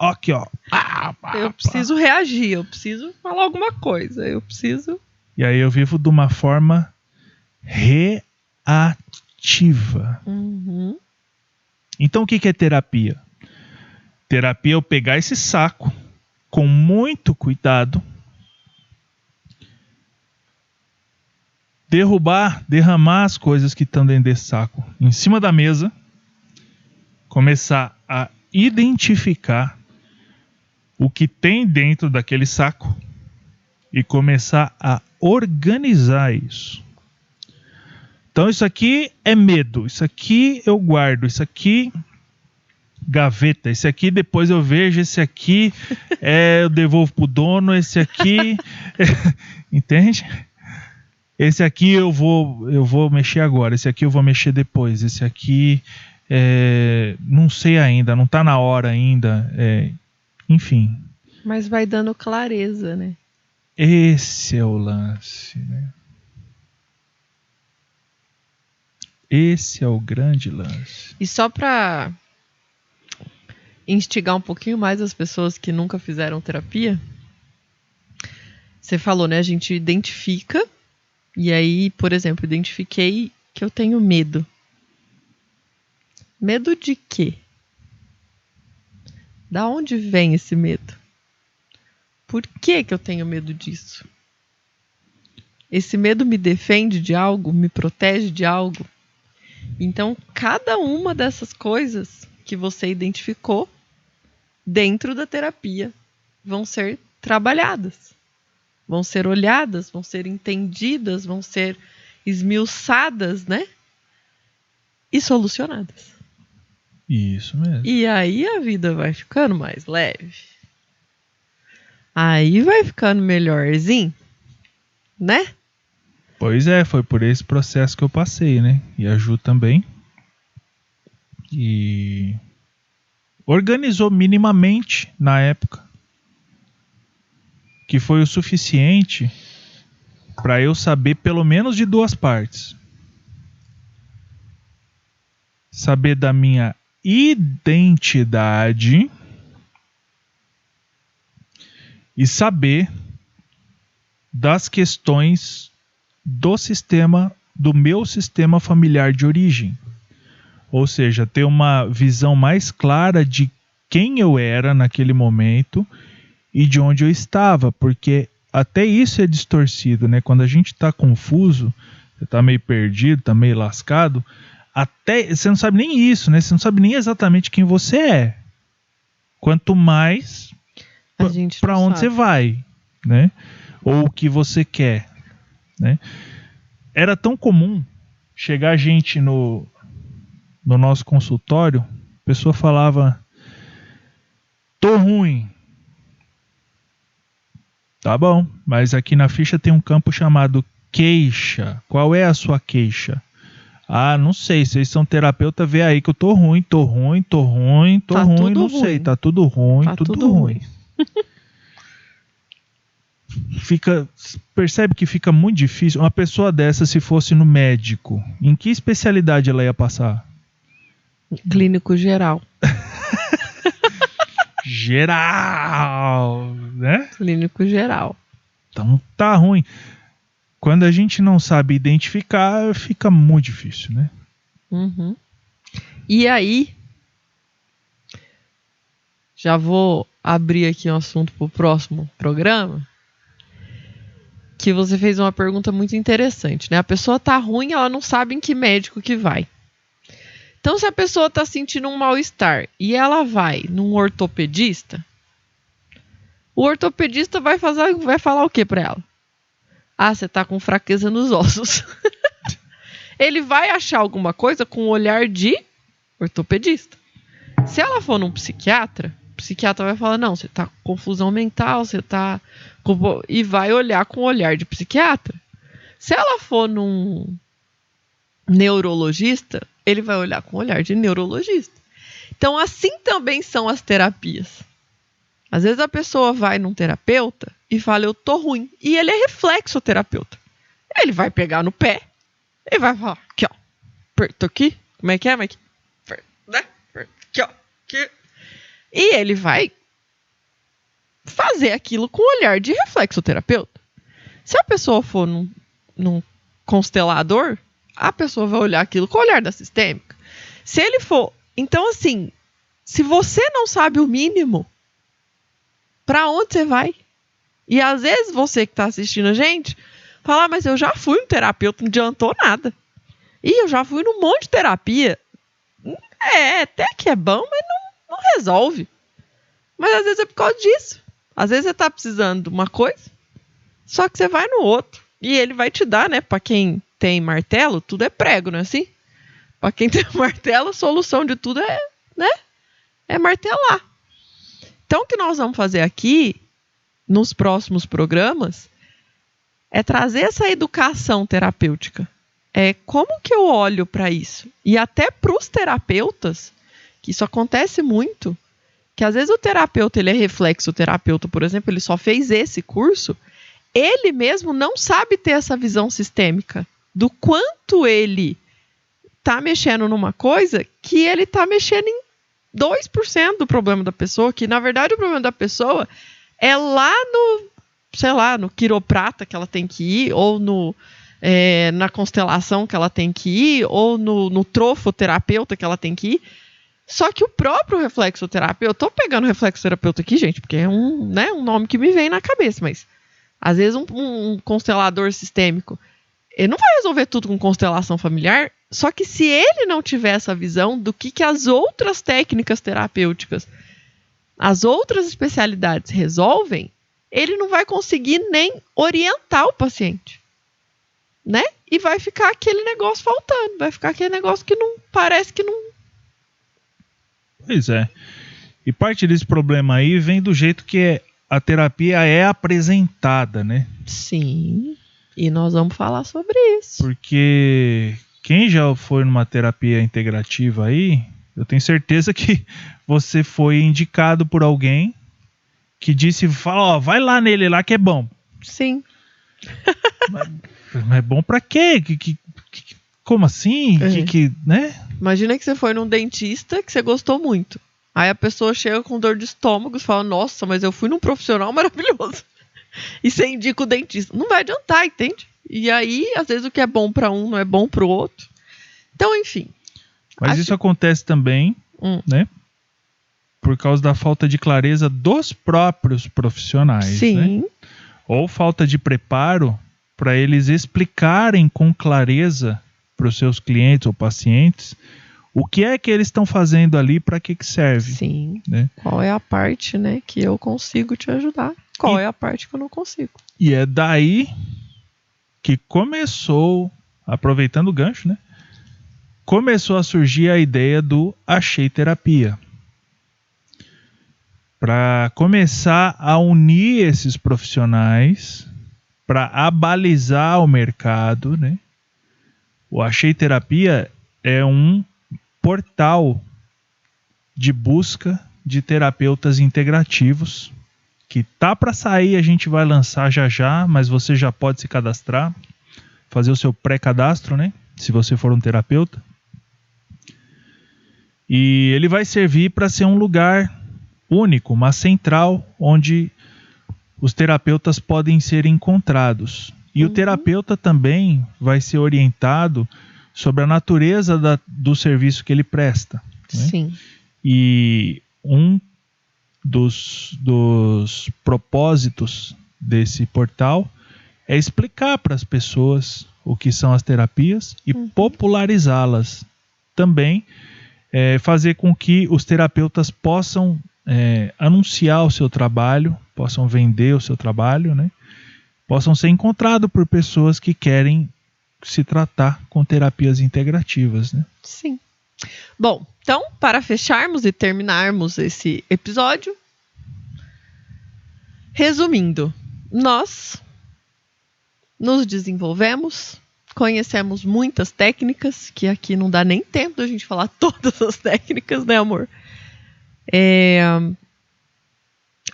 Aqui, ó. Eu preciso reagir, eu preciso falar alguma coisa, eu preciso... E aí eu vivo de uma forma reativa. Uhum. Então o que é terapia? Terapia é eu pegar esse saco com muito cuidado, derramar as coisas que estão dentro desse saco em cima da mesa, começar a identificar o que tem dentro daquele saco e começar a organizar isso. Então isso aqui é medo, isso aqui eu guardo, isso aqui gaveta, esse aqui depois eu vejo, esse aqui eu devolvo pro dono, esse aqui entende? Esse aqui eu vou mexer agora, esse aqui eu vou mexer depois, esse aqui não sei ainda, não tá na hora ainda, enfim. Mas vai dando clareza, né? Esse é o lance, né? Esse é o grande lance. E só pra instigar um pouquinho mais as pessoas que nunca fizeram terapia, você falou, né? A gente identifica, e aí, por exemplo, identifiquei que eu tenho medo. Medo de quê? Da onde vem esse medo? Por que eu tenho medo disso? Esse medo me defende de algo? Me protege de algo? Então, cada uma dessas coisas que você identificou dentro da terapia vão ser trabalhadas, vão ser olhadas, vão ser entendidas, vão ser esmiuçadas, né? E solucionadas. Isso mesmo. E aí a vida vai ficando mais leve. Aí vai ficando melhorzinho, né? Pois é, foi por esse processo que eu passei, né? E a Ju também. E organizou minimamente na época, que foi o suficiente para eu saber pelo menos de duas partes. saber da minha identidade e saber das questões do meu sistema familiar de origem. Ou seja, ter uma visão mais clara de quem eu era naquele momento e de onde eu estava, porque até isso é distorcido, né? Quando a gente está confuso, você está meio perdido, está meio lascado, até você não sabe nem isso, né? Você não sabe nem exatamente quem você é. Quanto mais para onde você vai, né? Ou o que você quer, né? Era tão comum chegar gente no nosso consultório, a pessoa falava: tô ruim. Tá bom, mas aqui na ficha tem um campo chamado queixa. Qual é a sua queixa? Ah, não sei, vocês são terapeuta, vê aí que eu tô ruim, não sei, tá tudo ruim, tudo ruim. Percebe que fica muito difícil. Uma pessoa dessa, se fosse no médico, em que especialidade ela ia passar? Clínico geral. Geral, né? Clínico geral. Então tá ruim. Quando a gente não sabe identificar, fica muito difícil, né? Uhum. E aí, já vou abrir aqui um assunto pro próximo programa, que você fez uma pergunta muito interessante, né? A pessoa tá ruim, ela não sabe em que médico que vai. Então, se a pessoa tá sentindo um mal-estar e ela vai num ortopedista, o ortopedista vai falar o que pra ela? Ah, você tá com fraqueza nos ossos. Ele vai achar alguma coisa com o olhar de ortopedista. Se ela for num psiquiatra, o psiquiatra vai falar: não, você tá com confusão mental, você tá com... e vai olhar com o olhar de psiquiatra. Se ela for num neurologista, ele vai olhar com o olhar de neurologista. Então, assim também são as terapias. Às vezes a pessoa vai num terapeuta e fala: eu tô ruim. E ele é reflexoterapeuta. Ele vai pegar no pé e vai falar: aqui, ó, aperto aqui. Como é que é, Mike? Aqui, ó. Aqui. E ele vai fazer aquilo com o olhar de reflexoterapeuta. Se a pessoa for num constelador, a pessoa vai olhar aquilo com o olhar da sistêmica. Se ele for... Então, assim, se você não sabe o mínimo, pra onde você vai? E às vezes você que tá assistindo a gente fala: mas eu já fui um terapeuta, não adiantou nada. E eu já fui num monte de terapia. Até que é bom, mas não resolve. Mas às vezes é por causa disso. Às vezes você tá precisando de uma coisa, só que você vai no outro. E ele vai te dar, né? Pra quem tem martelo, tudo é prego, não é assim? Pra quem tem martelo, a solução de tudo é, né? É martelar. Então, o que nós vamos fazer aqui, nos próximos programas, é trazer essa educação terapêutica. Como que eu olho para isso? E até para os terapeutas, que isso acontece muito, que às vezes o terapeuta, ele é reflexoterapeuta, por exemplo, ele só fez esse curso, ele mesmo não sabe ter essa visão sistêmica do quanto ele está mexendo numa coisa que ele está mexendo em 2% do problema da pessoa, que na verdade o problema da pessoa é lá no, sei lá, no quiroprata que ela tem que ir, ou na constelação que ela tem que ir, ou no trofoterapeuta que ela tem que ir. Só que o próprio reflexoterapeuta, eu tô pegando reflexoterapeuta aqui, gente, porque é um nome que me vem na cabeça, mas às vezes um constelador sistêmico, ele não vai resolver tudo com constelação familiar, só que se ele não tiver essa visão do que as outras técnicas terapêuticas, as outras especialidades resolvem, ele não vai conseguir nem orientar o paciente, né? E vai ficar aquele negócio faltando, vai ficar aquele negócio que não parece que não... Pois é. E parte desse problema aí vem do jeito que a terapia é apresentada, né? Sim, e nós vamos falar sobre isso. Porque quem já foi numa terapia integrativa aí, eu tenho certeza que você foi indicado por alguém que disse: fala, ó, vai lá nele lá que é bom. Sim. Mas é bom pra quê? como assim? Né? Imagina que você foi num dentista que você gostou muito. Aí a pessoa chega com dor de estômago e fala, nossa, mas eu fui num profissional maravilhoso. E você indica o dentista. Não vai adiantar, entende? E aí, às vezes, o que é bom para um não é bom para o outro. Então, enfim. Mas isso acontece também, né? Por causa da falta de clareza dos próprios profissionais, Sim. né? Ou falta de preparo para eles explicarem com clareza para os seus clientes ou pacientes o que é que eles estão fazendo ali, para que serve. Sim. Né? Qual é a parte, né, que eu consigo te ajudar? Qual é a parte que eu não consigo? E é daí que começou, aproveitando o gancho, né? Começou a surgir a ideia do Achei Terapia. Para começar a unir esses profissionais, para abalizar o mercado, né? O Achei Terapia é um portal de busca de terapeutas integrativos que tá para sair, a gente vai lançar já, mas você já pode se cadastrar, fazer o seu pré-cadastro, né? Se você for um terapeuta. E ele vai servir para ser um lugar único, uma central onde os terapeutas podem ser encontrados. E o terapeuta também vai ser orientado sobre a natureza do serviço que ele presta. Né? Sim. E um dos propósitos desse portal é explicar para as pessoas o que são as terapias e popularizá-las. Também fazer com que os terapeutas possam anunciar o seu trabalho, possam vender o seu trabalho, né? Possam ser encontrados por pessoas que querem se tratar com terapias integrativas, né? Sim. Bom, então, para fecharmos e terminarmos esse episódio, resumindo, nós nos desenvolvemos, conhecemos muitas técnicas, que aqui não dá nem tempo da gente falar todas as técnicas, né, amor?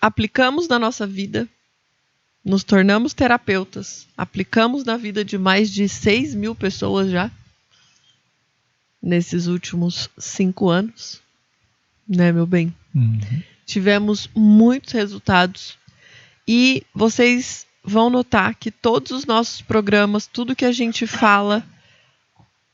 Aplicamos na nossa vida, nos tornamos terapeutas, aplicamos na vida de mais de 6.000 pessoas já, nesses últimos 5 anos, né, meu bem? Tivemos muitos resultados e vocês vão notar que todos os nossos programas, tudo que a gente fala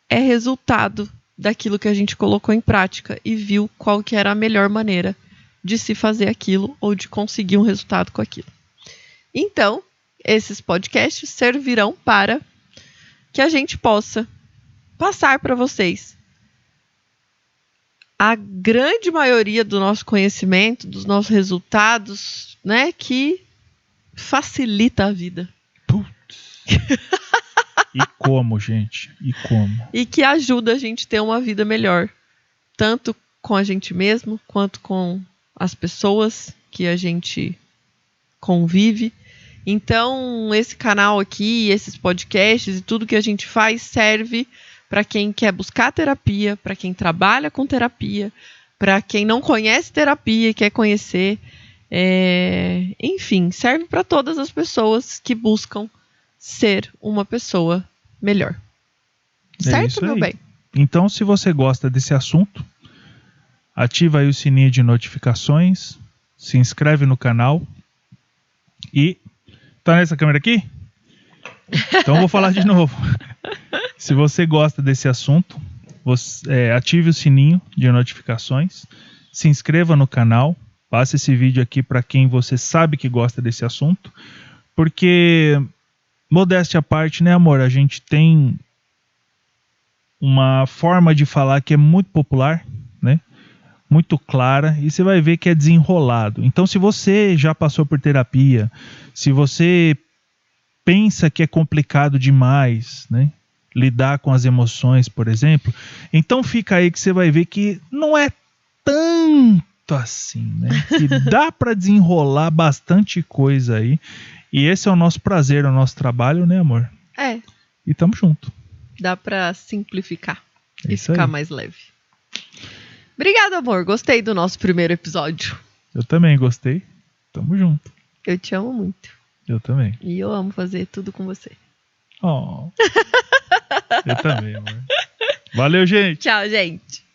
é resultado daquilo que a gente colocou em prática e viu qual que era a melhor maneira de se fazer aquilo ou de conseguir um resultado com aquilo. Então, esses podcasts servirão para que a gente possa passar para vocês a grande maioria do nosso conhecimento, dos nossos resultados, né, que facilita a vida. Putz. E como, gente? E como? E que ajuda a gente a ter uma vida melhor. Tanto com a gente mesmo, quanto com as pessoas que a gente convive. Então, esse canal aqui, esses podcasts e tudo que a gente faz serve para quem quer buscar terapia, para quem trabalha com terapia, para quem não conhece terapia e quer conhecer. Enfim, serve para todas as pessoas que buscam ser uma pessoa melhor. Certo, meu bem? Então, se você gosta desse assunto, ativa aí o sininho de notificações, se inscreve no canal e... Tá nessa câmera aqui? Então eu vou falar de novo. Se você gosta desse assunto, ative o sininho de notificações, se inscreva no canal, passe esse vídeo aqui para quem você sabe que gosta desse assunto, porque, modéstia à parte, né, amor? A gente tem uma forma de falar que é muito popular, né? Muito clara, e você vai ver que é desenrolado. Então, se você já passou por terapia, se você pensa que é complicado demais, né, lidar com as emoções, por exemplo, então fica aí que você vai ver que não é tanto assim, né? Que dá para desenrolar bastante coisa aí. E esse é o nosso prazer, é o nosso trabalho, né, amor? E tamo junto. Dá para simplificar e ficar mais leve. Obrigada, amor. Gostei do nosso primeiro episódio. Eu também gostei. Tamo junto. Eu te amo muito. Eu também. E eu amo fazer tudo com você. Oh. Eu também, amor. Valeu, gente. Tchau, gente.